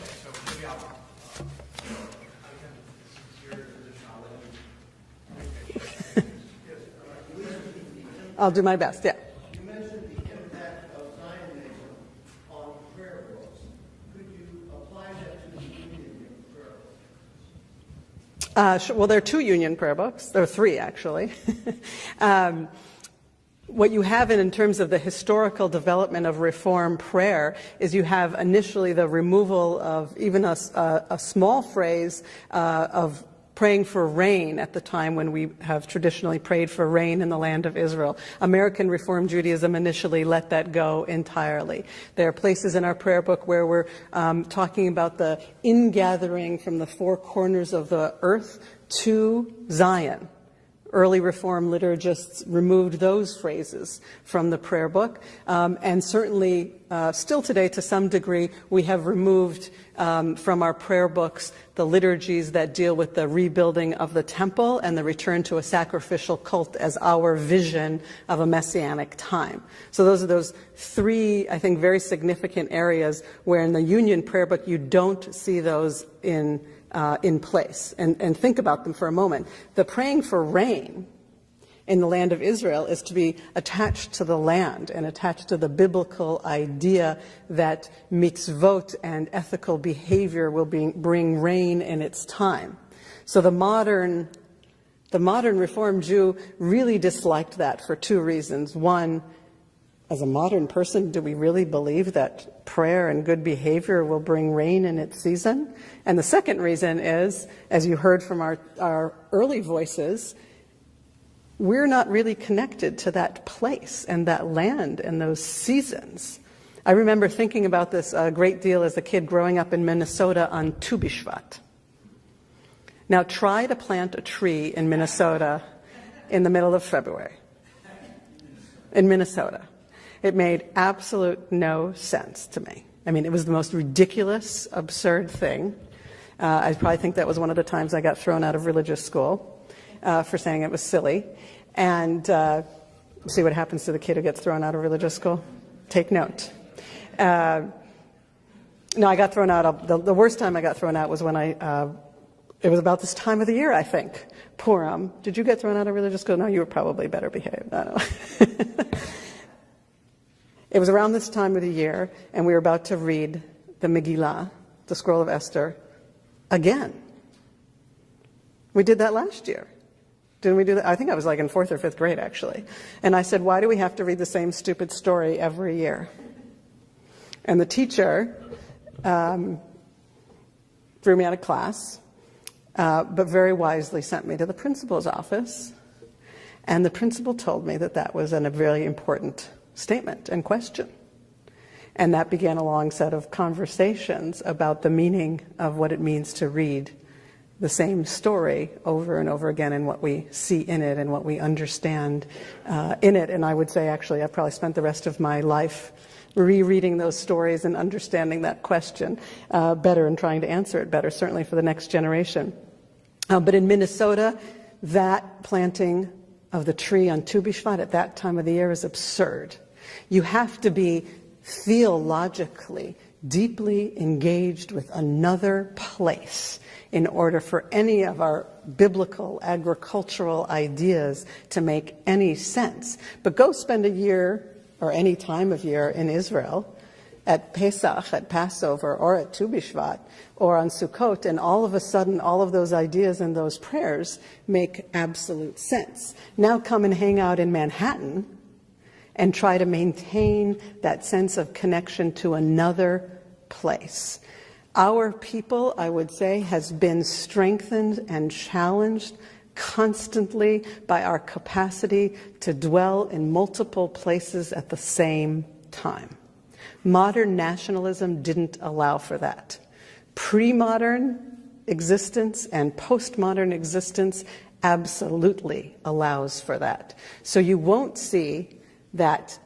I'll do my best, yeah. You mentioned the impact of Zionism on prayer books. Could you apply that to the union prayer books? Well, there are 2 union prayer books. There are 3, actually. What you have in terms of the historical development of Reform prayer is you have initially the removal of even a small phrase of praying for rain at the time when we have traditionally prayed for rain in the land of Israel. American Reform Judaism initially let that go entirely. There are places in our prayer book where we're talking about the ingathering from the 4 corners of the earth to Zion. Early Reform liturgists removed those phrases from the prayer book. And certainly, still today, to some degree, we have removed from our prayer books the liturgies that deal with the rebuilding of the temple and the return to a sacrificial cult as our vision of a messianic time. So those are those 3, I think, very significant areas where in the Union prayer book you don't see those in place. And think about them for a moment. The praying for rain in the land of Israel is to be attached to the land and attached to the biblical idea that mitzvot and ethical behavior will bring rain in its time. So the modern Reform Jew really disliked that for 2 reasons. One, as a modern person, do we really believe that prayer and good behavior will bring rain in its season? And the second reason is, as you heard from our early voices, we're not really connected to that place and that land and those seasons. I remember thinking about this a great deal as a kid growing up in Minnesota on Tu B'Shvat. Now try to plant a tree in Minnesota in the middle of February. In Minnesota. It made absolute no sense to me. I mean, it was the most ridiculous, absurd thing. I probably think that was one of the times I got thrown out of religious school for saying it was silly. And see what happens to the kid who gets thrown out of religious school? Take note. No, I got thrown out. The worst time I got thrown out was when it was about this time of the year, I think, Purim. Did you get thrown out of religious school? No, you were probably better behaved. I don't know. It was around this time of the year, and we were about to read the Megillah, the Scroll of Esther, again. We did that last year. Didn't we do that? I think I was like in 4th or 5th grade, actually. And I said, why do we have to read the same stupid story every year? And the teacher threw me out of class, but very wisely sent me to the principal's office. And the principal told me that that was a very important statement and question. And that began a long set of conversations about the meaning of what it means to read the same story over and over again and what we see in it and what we understand in it. And I would say, actually, I probably spent the rest of my life rereading those stories and understanding that question better and trying to answer it better, certainly for the next generation. But in Minnesota, that planting of the tree on Tu B'Shvat at that time of the year is absurd. You have to be theologically deeply engaged with another place in order for any of our biblical agricultural ideas to make any sense. But go spend a year or any time of year in Israel at Pesach, at Passover, or at Tu B'Shvat, or on Sukkot, and all of a sudden all of those ideas and those prayers make absolute sense. Now come and hang out in Manhattan and try to maintain that sense of connection to another place. Our people, I would say, has been strengthened and challenged constantly by our capacity to dwell in multiple places at the same time. Modern nationalism didn't allow for that. Pre-modern existence and postmodern existence absolutely allows for that. So you won't see that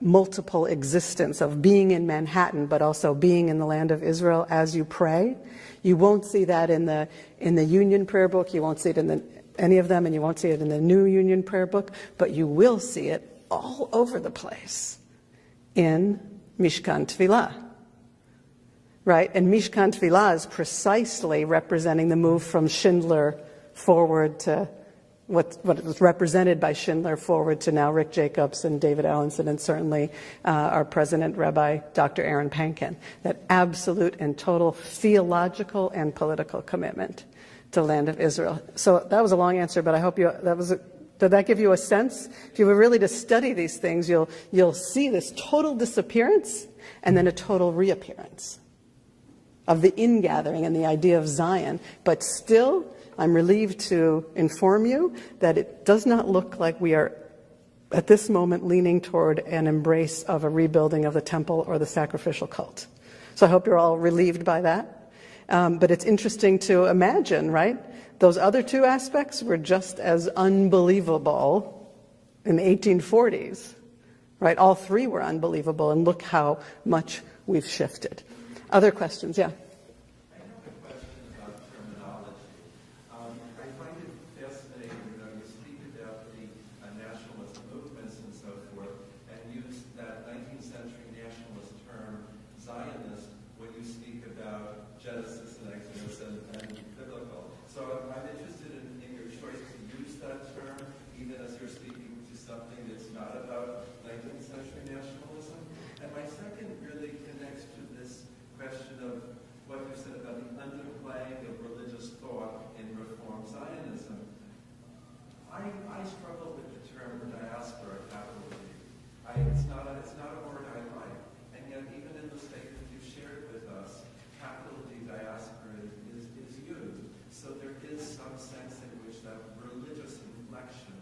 multiple existence of being in Manhattan but also being in the land of Israel as you pray. You won't see that in the Union Prayer Book. You won't see it in any of them, and you won't see it in the New Union Prayer Book. But you will see it all over the place in Mishkan Tefillah, right? And Mishkan Tefillah is precisely representing the move from Schindler forward to what was represented by Schindler forward to now Rick Jacobs and David Allenson and certainly our president, Rabbi Dr. Aaron Pankin, that absolute and total theological and political commitment to the land of Israel. So that was a long answer, but I hope did that give you a sense? If you were really to study these things, you'll see this total disappearance and then a total reappearance of the ingathering and the idea of Zion. But still, I'm relieved to inform you that it does not look like we are at this moment leaning toward an embrace of a rebuilding of the temple or the sacrificial cult. So I hope you're all relieved by that. But it's interesting to imagine, right? Those other two aspects were just as unbelievable in the 1840s, right? All three were unbelievable, and look how much we've shifted. Other questions? Yeah. I struggle with the term diaspora, capital D. It's not a word I like, and yet even in the statement you shared with us, capital D diaspora is used. So there is some sense in which that religious inflection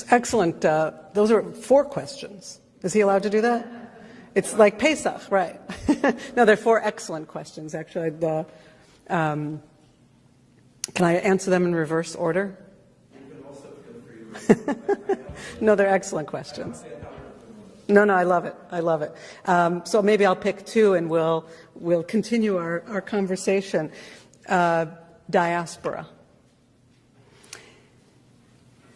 Excellent. Those are 4 questions. Is he allowed to do that? It's like Pesach, right? No, they're 4 excellent questions, actually. Can I answer them in reverse order? You can also feel free to No, they're excellent questions. No, I love it. I love it. So maybe I'll pick 2 and we'll continue our conversation. Diaspora.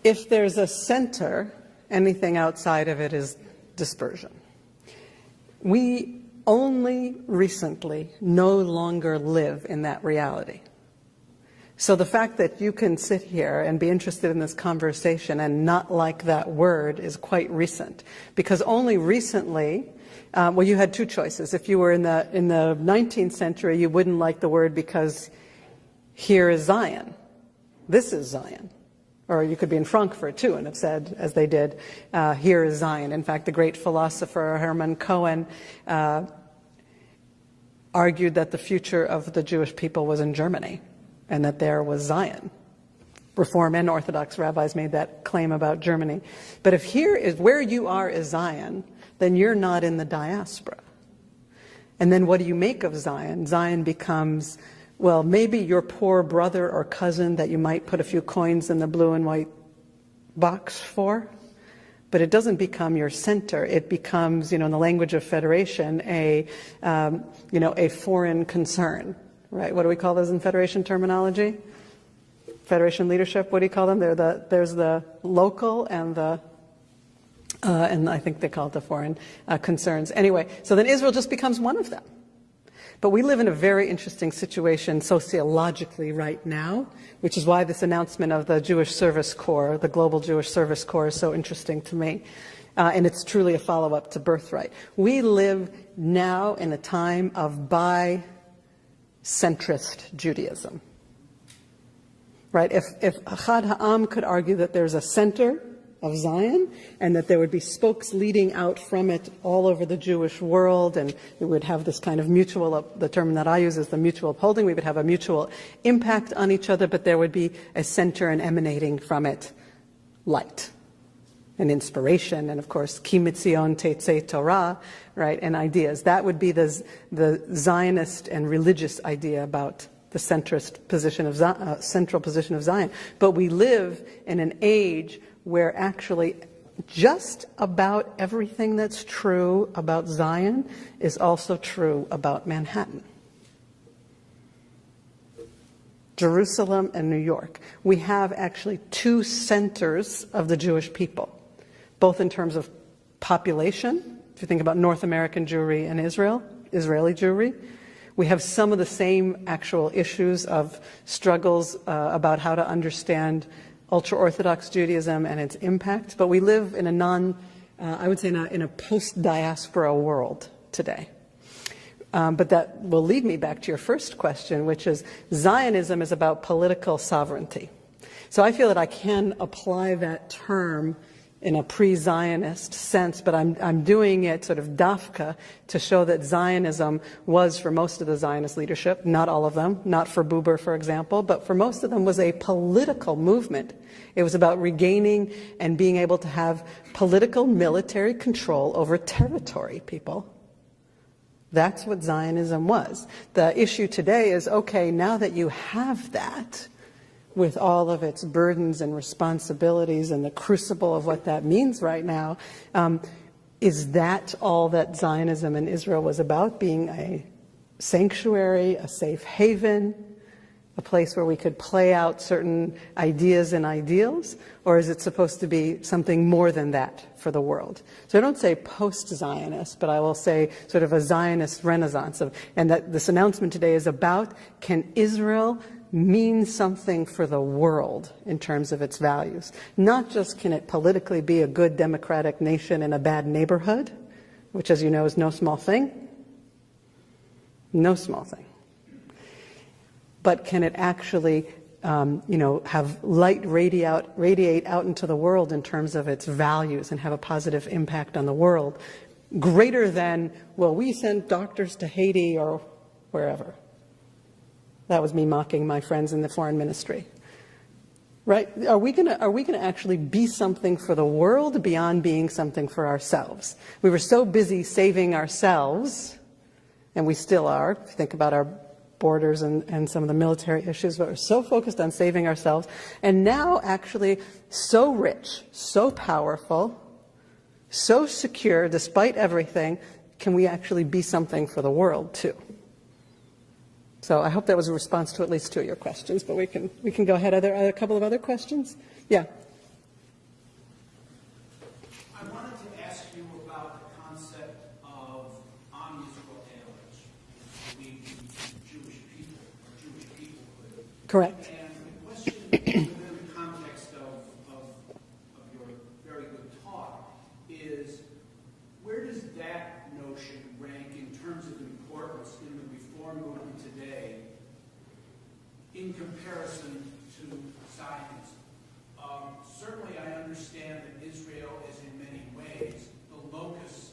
If there's a center, anything outside of it is dispersion. We only recently no longer live in that reality. So the fact that you can sit here and be interested in this conversation and not like that word is quite recent. Because only recently, well, you had 2 choices. If you were in the 19th century, you wouldn't like the word because here is Zion. This is Zion. Or you could be in Frankfurt, too, and have said, as they did, here is Zion. In fact, the great philosopher Hermann Cohen argued that the future of the Jewish people was in Germany, and that there was Zion. Reform and Orthodox rabbis made that claim about Germany. But if here is where you are is Zion, then you're not in the diaspora. And then what do you make of Zion? Zion becomes, well, maybe your poor brother or cousin that you might put a few coins in the blue and white box for, but it doesn't become your center. It becomes, in the language of federation, a foreign concern, right? What do we call those in federation terminology? Federation leadership, what do you call them? There's the local and and I think they call it the foreign concerns. Anyway, so then Israel just becomes one of them. But we live in a very interesting situation sociologically right now, which is why this announcement of the Jewish Service Corps, the Global Jewish Service Corps, is so interesting to me. And it's truly a follow-up to Birthright. We live now in a time of bi-centrist Judaism. Right? If Achad Ha'am could argue that there's a center of Zion, and that there would be spokes leading out from it all over the Jewish world, and we would have this kind of mutual, the term that I use is the mutual upholding, we would have a mutual impact on each other, but there would be a center and emanating from it light and inspiration, and of course, Ki Mitzion Tetzei Torah, right, and ideas. That would be the Zionist and religious idea about the central position of Zion. But we live in an age where actually just about everything that's true about Zion is also true about Manhattan, Jerusalem, and New York. We have actually 2 centers of the Jewish people, both in terms of population. If you think about North American Jewry and Israeli Jewry, we have some of the same actual issues of struggles about how to understand ultra-Orthodox Judaism and its impact, but we live in a I would say in a post-diaspora world today. But that will lead me back to your first question, which is Zionism is about political sovereignty. So I feel that I can apply that term in a pre-Zionist sense, but I'm doing it sort of dafka to show that Zionism was, for most of the Zionist leadership, not all of them, not for Buber, for example, but for most of them was a political movement. It was about regaining and being able to have political military control over territory, people. That's what Zionism was. The issue today is, okay, now that you have that, with all of its burdens and responsibilities and the crucible of what that means right now, is that all that Zionism in Israel was about, being a sanctuary, a safe haven, a place where we could play out certain ideas and ideals, or is it supposed to be something more than that for the world? So I don't say post-Zionist, but I will say sort of a Zionist renaissance, and that this announcement today is about, can Israel means something for the world in terms of its values. Not just can it politically be a good democratic nation in a bad neighborhood, which, as you know, is no small thing. No small thing. But can it actually, have light radiate out into the world in terms of its values and have a positive impact on the world, greater than, well, we sent doctors to Haiti or wherever. That was me mocking my friends in the foreign ministry. Right? Are we gonna actually be something for the world beyond being something for ourselves? We were so busy saving ourselves, and we still are. If you think about our borders and some of the military issues, but we're so focused on saving ourselves, and now actually so rich, so powerful, so secure despite everything, can we actually be something for the world too? So I hope that was a response to at least two of your questions, but we can go ahead. Are there a couple of other questions? Yeah. I wanted to ask you about the concept of Am Yisrael, which we Jewish people or Jewish peoplehood. Correct. And the question within the context of your very good talk is, where does that notion rank in terms of importance in the reform movement today in comparison to Zionism? Certainly I understand that Israel is in many ways the locus,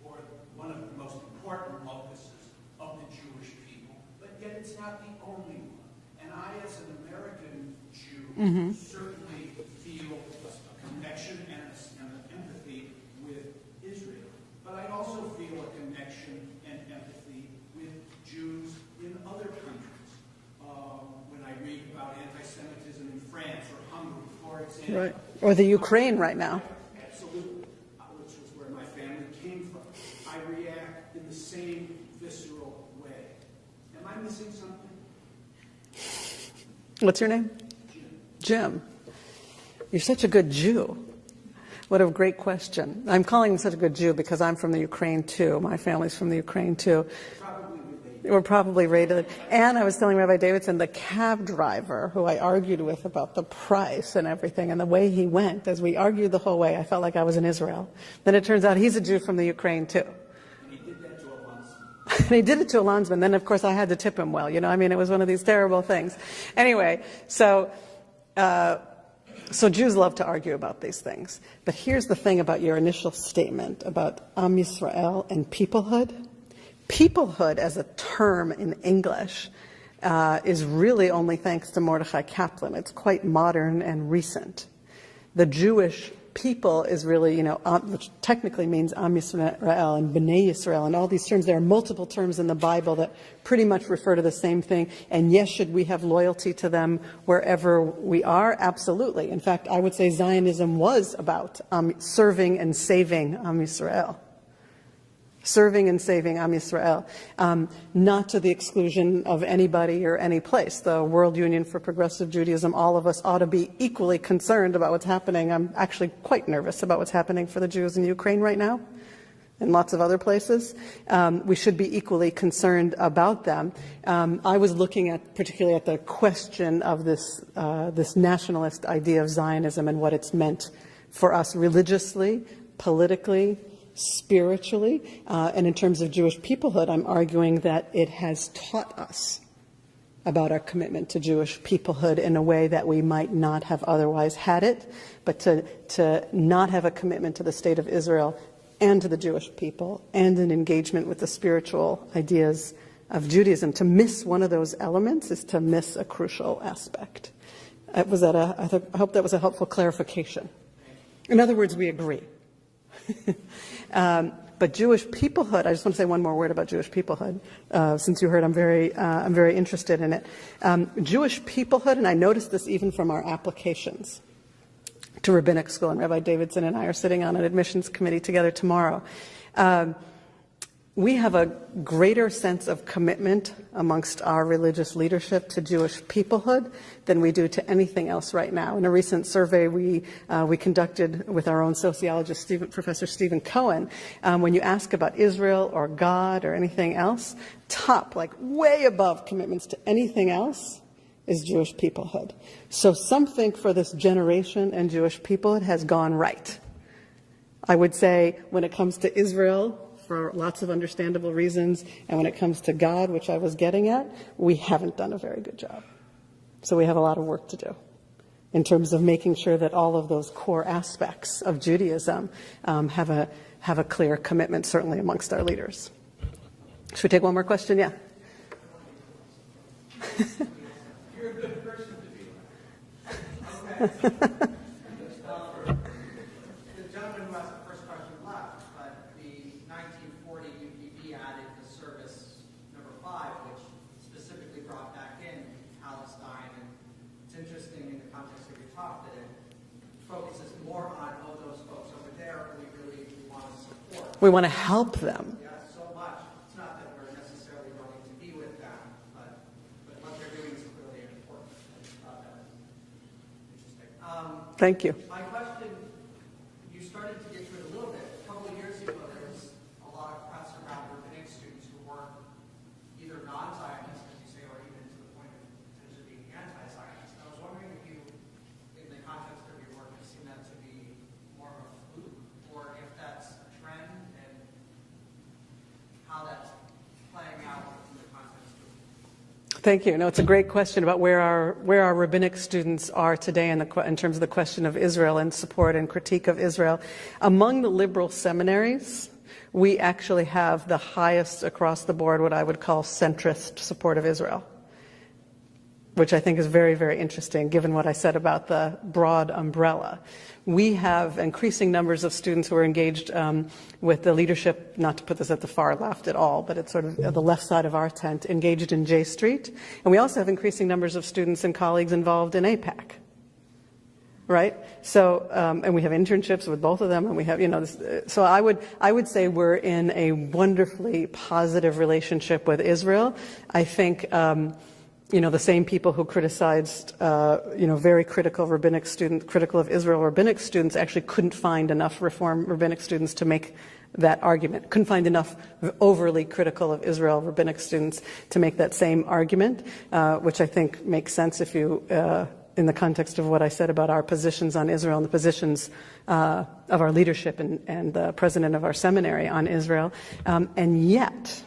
or one of the most important locuses of the Jewish people, but yet it's not the only one. And I, as an American Jew, certainly feel a connection and an empathy with Israel. But I also feel a connection and empathy with Jews in other countries. When I read about anti-Semitism in France or Hungary, for example. Right. Or the Ukraine right now. Absolutely, which was where my family came from. I react in the same visceral way. Am I missing something? What's your name? Jim. You're such a good Jew. What a great question. I'm calling him such a good Jew because I'm from the Ukraine too. My family's from the Ukraine too. We're probably related. And I was telling Rabbi Davidson, the cab driver who I argued with about the price and everything and the way he went, as we argued the whole way, I felt like I was in Israel. Then it turns out he's a Jew from the Ukraine too. And he did that to a landsman. And he did it to a landsman. Then, of course, I had to tip him well. I mean, it was one of these terrible things. Anyway, so Jews love to argue about these things. But here's the thing about your initial statement about Am Yisrael and peoplehood. Peoplehood as a term in English is really only thanks to Mordechai Kaplan. It's quite modern and recent. The Jewish people is really, which technically means Am Yisrael and Bnei Yisrael and all these terms. There are multiple terms in the Bible that pretty much refer to the same thing. And yes, should we have loyalty to them wherever we are? Absolutely. In fact, I would say Zionism was about serving and saving Am Yisrael. Serving and saving Am Yisrael, not to the exclusion of anybody or any place. The World Union for Progressive Judaism, all of us ought to be equally concerned about what's happening. I'm actually quite nervous about what's happening for the Jews in Ukraine right now and lots of other places. We should be equally concerned about them. I was looking particularly at the question of this nationalist idea of Zionism and what it's meant for us religiously, politically, spiritually, and in terms of Jewish peoplehood, I'm arguing that it has taught us about our commitment to Jewish peoplehood in a way that we might not have otherwise had it, but to not have a commitment to the state of Israel and to the Jewish people and an engagement with the spiritual ideas of Judaism. To miss one of those elements is to miss a crucial aspect. I hope that was a helpful clarification. In other words, we agree. But Jewish peoplehood, I just want to say one more word about Jewish peoplehood, since you heard I'm very interested in it. Jewish peoplehood, and I noticed this even from our applications to rabbinic school, and Rabbi Davidson and I are sitting on an admissions committee together tomorrow. We have a greater sense of commitment amongst our religious leadership to Jewish peoplehood than we do to anything else right now. In a recent survey we conducted with our own sociologist, Professor Stephen Cohen, when you ask about Israel or God or anything else, top, like way above commitments to anything else, is Jewish peoplehood. So something for this generation and Jewish peoplehood has gone right. I would say when it comes to Israel, for lots of understandable reasons, and when it comes to God, which I was getting at, we haven't done a very good job. So we have a lot of work to do in terms of making sure that all of those core aspects of Judaism have a clear commitment, certainly amongst our leaders. Should we take one more question? Yeah. You're a good person to be The gentleman who asked the first question left, but the 1940 UPB added the service number 5, which specifically brought back in Palestine. And it's interesting in the context of your talk that it focuses more on, those folks over there who we really want to support. We want to help them. Yeah, so much. It's not that we're necessarily willing to be with them, but what they're doing is clearly important. That was interesting. Thank you. My question, you started to get to it a little bit. A couple of years ago, there was a lot of press around rabbinic students who were either non-Zionists, as you say, or even to the point of potentially being anti-Zionist. I was wondering if you, in the context of your work, have seen that to be more of a fluke, or if that's a trend, and how that's playing out in the context of. Thank you. No, it's a great question about where our rabbinic students are today in terms of the question of Israel and support and critique of Israel. Among the liberal seminaries, we actually have the highest across the board, what I would call centrist support of Israel, which I think is very, very interesting, given what I said about the broad umbrella. We have increasing numbers of students who are engaged with the leadership, not to put this at the far left at all, but it's sort of the left side of our tent, engaged in J Street. And we also have increasing numbers of students and colleagues involved in APAC. Right? So, and we have internships with both of them, and we have, so I would say we're in a wonderfully positive relationship with Israel. I think, the same people who criticized, very critical of Israel rabbinic students actually couldn't find enough Reform rabbinic students to make that argument. Couldn't find enough overly critical of Israel rabbinic students to make that same argument, which I think makes sense if you, in the context of what I said about our positions on Israel and the positions of our leadership and the president of our seminary on Israel. And yet,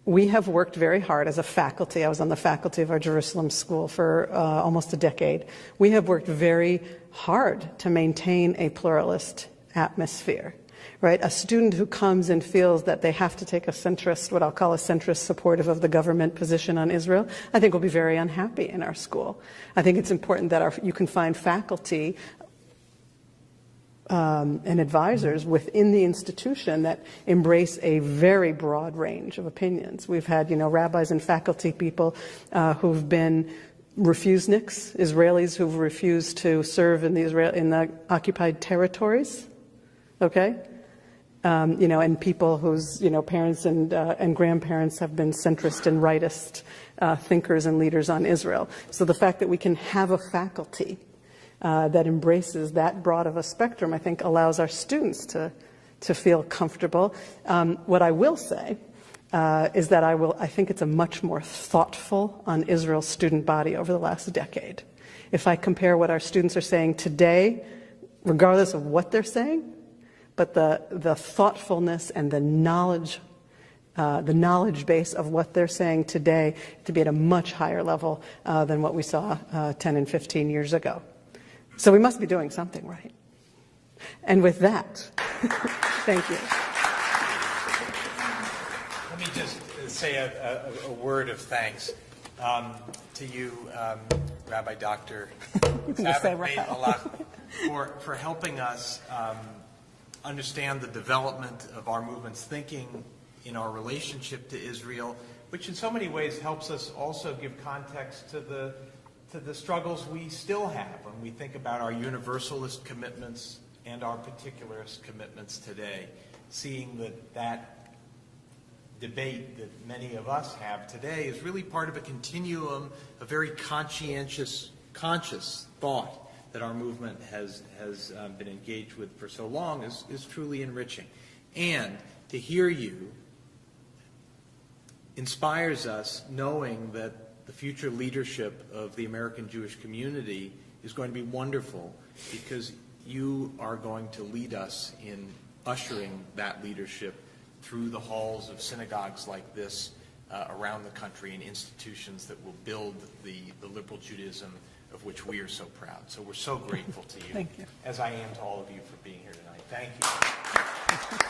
we have worked very hard as a faculty. I was on the faculty of our Jerusalem school for almost a decade. We have worked very hard to maintain a pluralist atmosphere, right? A student who comes and feels that they have to take a centrist, what I'll call a centrist supportive of the government position on Israel, I think will be very unhappy in our school. I think it's important that you can find faculty and advisors within the institution that embrace a very broad range of opinions. We've had, rabbis and faculty people who've been refuseniks, Israelis who've refused to serve in the occupied territories, okay? And people whose, parents and grandparents have been centrist and rightist thinkers and leaders on Israel. So the fact that we can have a faculty that embraces that broad of a spectrum, I think, allows our students to feel comfortable. What I will say is that I think it's a much more thoughtful on Israel's student body over the last decade. If I compare what our students are saying today, regardless of what they're saying, but the thoughtfulness and the knowledge base of what they're saying today to be at a much higher level than what we saw 10 and 15 years ago. So we must be doing something right. And with that, thank you. Let me just say a word of thanks to you, Rabbi Dr. You can just say for helping us understand the development of our movement's thinking in our relationship to Israel, which in so many ways helps us also give context to the struggles we still have when we think about our universalist commitments and our particularist commitments today. Seeing that debate that many of us have today is really part of a continuum, a very conscious thought that our movement has been engaged with for so long is truly enriching. And to hear you inspires us knowing that the future leadership of the American Jewish community is going to be wonderful because you are going to lead us in ushering that leadership through the halls of synagogues like this around the country and institutions that will build the liberal Judaism of which we are so proud. So we're so grateful to you, Thank you, as I am to all of you for being here tonight. Thank you.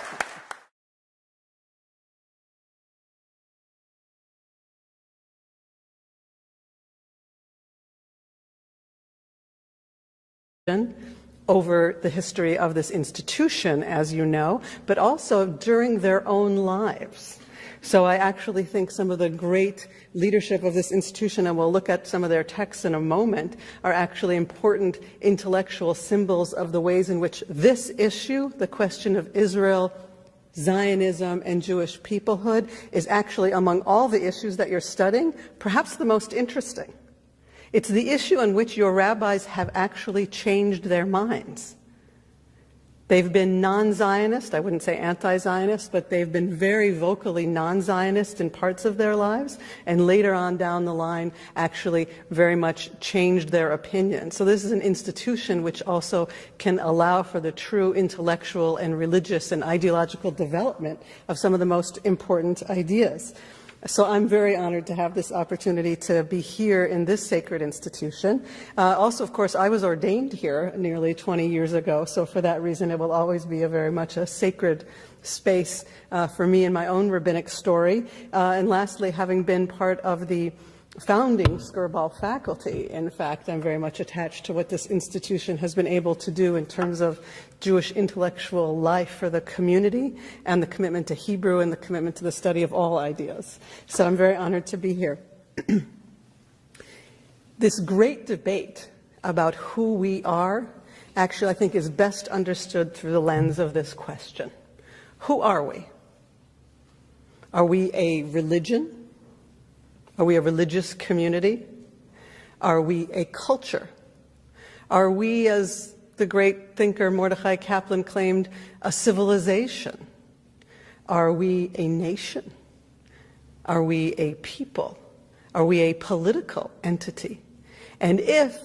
over the history of this institution, as you know, but also during their own lives. So I actually think some of the great leadership of this institution, and we'll look at some of their texts in a moment, are actually important intellectual symbols of the ways in which this issue, the question of Israel, Zionism, and Jewish peoplehood, is actually, among all the issues that you're studying, perhaps the most interesting. It's the issue on which your rabbis have actually changed their minds. They've been non-Zionist, I wouldn't say anti-Zionist, but they've been very vocally non-Zionist in parts of their lives, and later on down the line actually very much changed their opinion. So this is an institution which also can allow for the true intellectual and religious and ideological development of some of the most important ideas. So I'm very honored to have this opportunity to be here in this sacred institution. Also, of course, I was ordained here nearly 20 years ago, so for that reason it will always be very much a sacred space for me in my own rabbinic story. And lastly, having been part of the founding Skirball faculty, in fact, I'm very much attached to what this institution has been able to do in terms of Jewish intellectual life for the community and the commitment to Hebrew and the commitment to the study of all ideas. So I'm very honored to be here. This great debate about who we are actually, I think, is best understood through the lens of this question. Who are we? Are we a religion? Are we a religious community? Are we a culture? Are we, as the great thinker Mordechai Kaplan claimed, a civilization? Are we a nation? Are we a people? Are we a political entity? And if,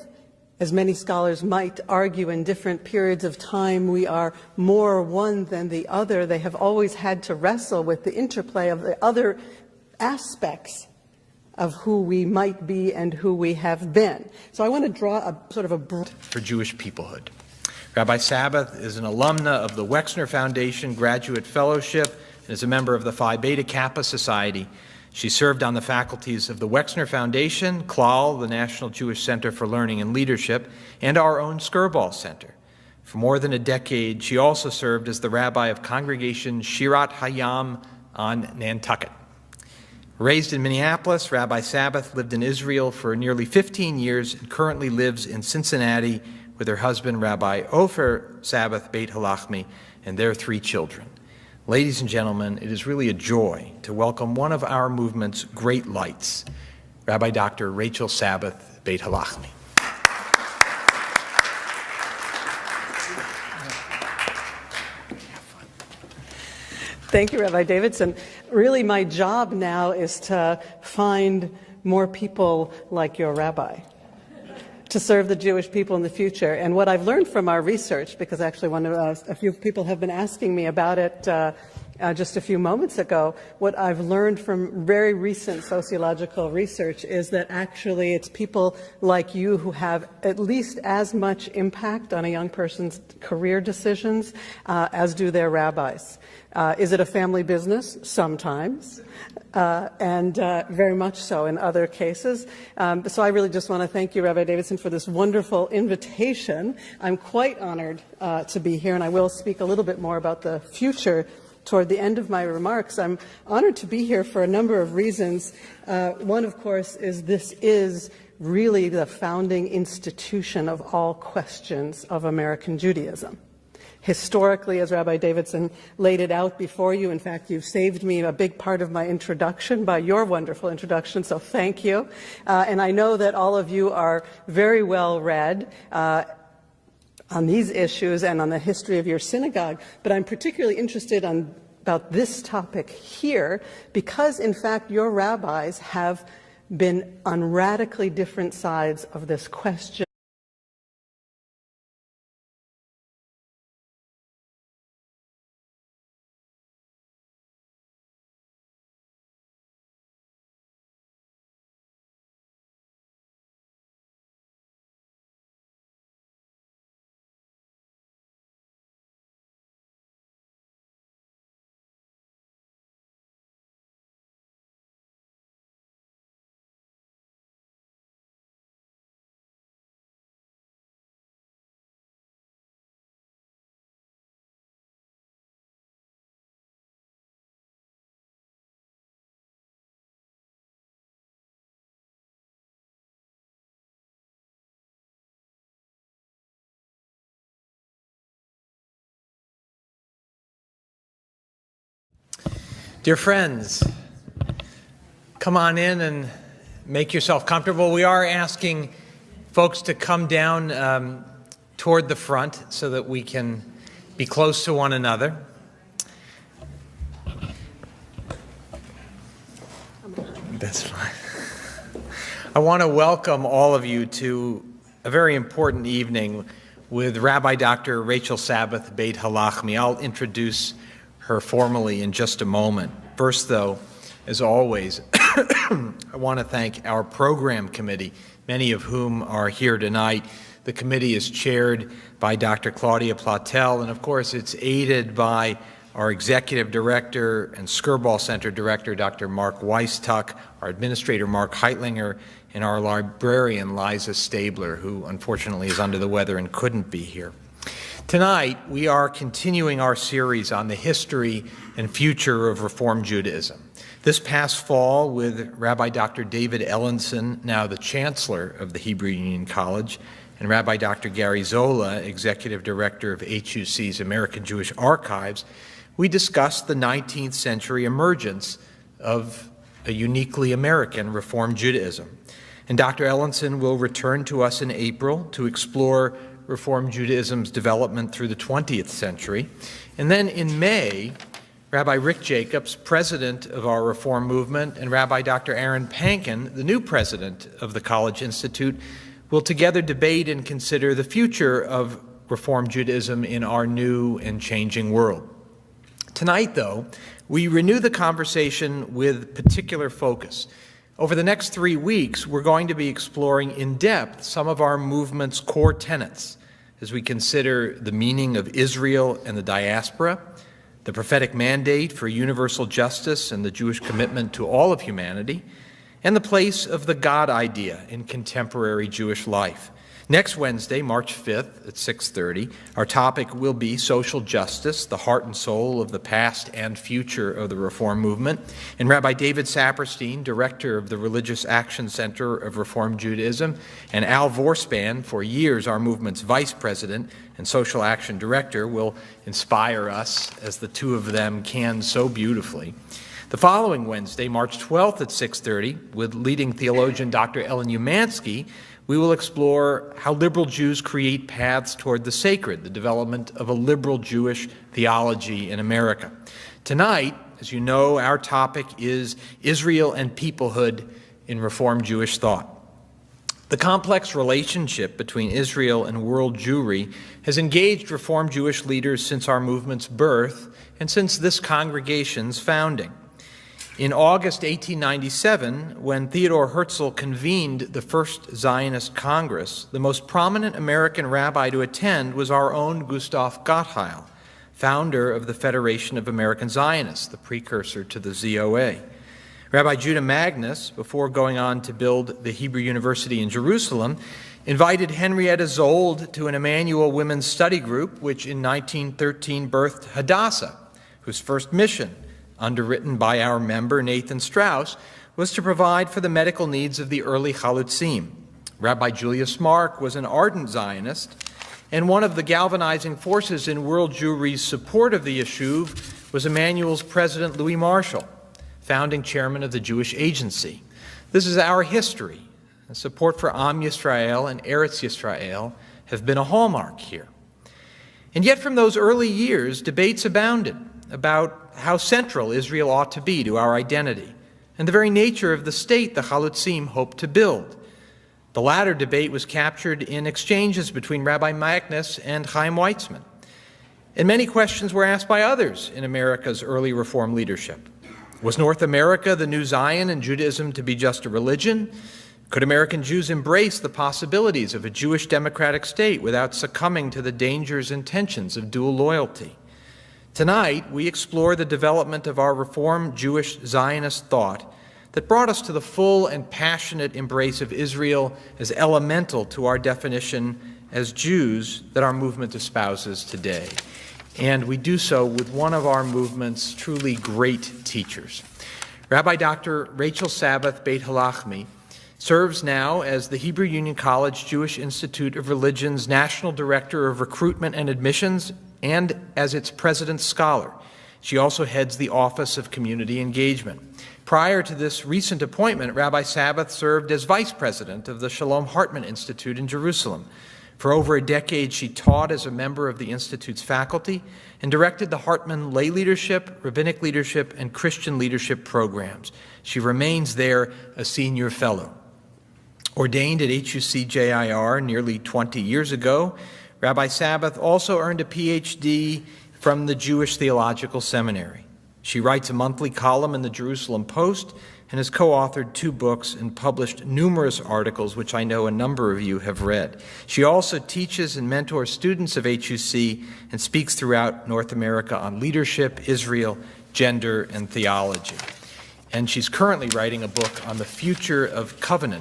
as many scholars might argue in different periods of time, we are more one than the other, they have always had to wrestle with the interplay of the other aspects of who we might be and who we have been. So I want to draw a sort of a for Jewish peoplehood. Rabbi Sabbath is an alumna of the Wexner Foundation Graduate Fellowship and is a member of the Phi Beta Kappa Society. She served on the faculties of the Wexner Foundation, CLAL, the National Jewish Center for Learning and Leadership, and our own Skirball Center. For more than a decade, she also served as the rabbi of Congregation Shirat Hayam on Nantucket. Raised in Minneapolis, Rabbi Sabbath lived in Israel for nearly 15 years and currently lives in Cincinnati with her husband, Rabbi Ofer Sabbath Beit Halachmi, and their 3 children. Ladies and gentlemen, it is really a joy to welcome one of our movement's great lights, Rabbi Dr. Rachel Sabbath Beit Halachmi. Thank you, Rabbi Davidson. Really, my job now is to find more people like your rabbi to serve the Jewish people in the future. And what I've learned from our research, because actually a few people have been asking me about it just a few moments ago, what I've learned from very recent sociological research is that actually it's people like you who have at least as much impact on a young person's career decisions as do their rabbis. Is it a family business? Sometimes, and very much so in other cases. So I really just want to thank you, Rabbi Davidson, for this wonderful invitation. I'm quite honored to be here, and I will speak a little bit more about the future toward the end of my remarks. I'm honored to be here for a number of reasons. One, of course, is this is really the founding institution of all questions of American Judaism. Historically, as Rabbi Davidson laid it out before you, in fact, you've saved me a big part of my introduction by your wonderful introduction, so thank you. And I know that all of you are very well read on these issues and on the history of your synagogue, but I'm particularly interested about this topic here because, in fact, your rabbis have been on radically different sides of this question. Dear friends, come on in and make yourself comfortable. We are asking folks to come down toward the front so that we can be close to one another. That's fine. I want to welcome all of you to a very important evening with Rabbi Dr. Rachel Sabbath Beit Halachmi. I'll introduce her formally in just a moment. First, though, as always, I want to thank our program committee, many of whom are here tonight. The committee is chaired by Dr. Claudia Platel, and of course it's aided by our executive director and Skirball Center director, Dr. Mark Weisstuck, our administrator, Mark Heitlinger, and our librarian, Liza Stabler, who unfortunately is under the weather and couldn't be here. Tonight, we are continuing our series on the history and future of Reform Judaism. This past fall, with Rabbi Dr. David Ellenson, now the Chancellor of the Hebrew Union College, and Rabbi Dr. Gary Zola, Executive Director of HUC's American Jewish Archives, we discussed the 19th century emergence of a uniquely American Reform Judaism. And Dr. Ellenson will return to us in April to explore Reform Judaism's development through the 20th century. And then in May, Rabbi Rick Jacobs, president of our Reform movement, and Rabbi Dr. Aaron Pankin, the new president of the College Institute, will together debate and consider the future of Reform Judaism in our new and changing world. Tonight, though, we renew the conversation with particular focus. Over the next 3 weeks, we're going to be exploring in depth some of our movement's core tenets as we consider the meaning of Israel and the diaspora, the prophetic mandate for universal justice and the Jewish commitment to all of humanity, and the place of the God idea in contemporary Jewish life. Next Wednesday, March 5th at 6:30, our topic will be social justice, the heart and soul of the past and future of the Reform movement. And Rabbi David Saperstein, director of the Religious Action Center of Reform Judaism, and Al Vorspan, for years our movement's vice president and social action director, will inspire us as the two of them can so beautifully. The following Wednesday, March 12th at 6:30, with leading theologian Dr. Ellen Umansky, we will explore how liberal Jews create paths toward the sacred, the development of a liberal Jewish theology in America. Tonight, as you know, our topic is Israel and Peoplehood in Reform Jewish thought. The complex relationship between Israel and world Jewry has engaged Reform Jewish leaders since our movement's birth and since this congregation's founding. In August 1897, when Theodore Herzl convened the First Zionist Congress, the most prominent American rabbi to attend was our own Gustav Gottheil, founder of the Federation of American Zionists, the precursor to the ZOA. Rabbi Judah Magnus, before going on to build the Hebrew University in Jerusalem, invited Henrietta Zold to an Emmanuel Women's Study Group, which in 1913 birthed Hadassah, whose first mission, underwritten by our member Nathan Strauss, was to provide for the medical needs of the early Chalutzim. Rabbi Julius Mark was an ardent Zionist, and one of the galvanizing forces in world Jewry's support of the Yeshuv was Emmanuel's president Louis Marshall, founding chairman of the Jewish Agency. This is our history. Support for Am Yisrael and Eretz Yisrael have been a hallmark here. And yet from those early years, debates abounded about how central Israel ought to be to our identity and the very nature of the state the Chalutzim hoped to build. The latter debate was captured in exchanges between Rabbi Magnus and Chaim Weizmann. And many questions were asked by others in America's early Reform leadership. Was North America the new Zion and Judaism to be just a religion? Could American Jews embrace the possibilities of a Jewish democratic state without succumbing to the dangers and tensions of dual loyalty? Tonight, we explore the development of our Reform Jewish Zionist thought that brought us to the full and passionate embrace of Israel as elemental to our definition as Jews that our movement espouses today. And we do so with one of our movement's truly great teachers. Rabbi Dr. Rachel Sabbath Beit Halachmi serves now as the Hebrew Union College Jewish Institute of Religion's National Director of Recruitment and Admissions and as its President's Scholar. She also heads the Office of Community Engagement. Prior to this recent appointment, Rabbi Sabbath served as vice president of the Shalom Hartman Institute in Jerusalem. For over a decade, she taught as a member of the Institute's faculty and directed the Hartman lay leadership, rabbinic leadership, and Christian leadership programs. She remains there a senior fellow. Ordained at HUC-JIR nearly 20 years ago, Rabbi Sabbath also earned a PhD from the Jewish Theological Seminary. She writes a monthly column in the Jerusalem Post and has co-authored 2 books and published numerous articles, which I know a number of you have read. She also teaches and mentors students of HUC and speaks throughout North America on leadership, Israel, gender, and theology. And she's currently writing a book on the future of covenant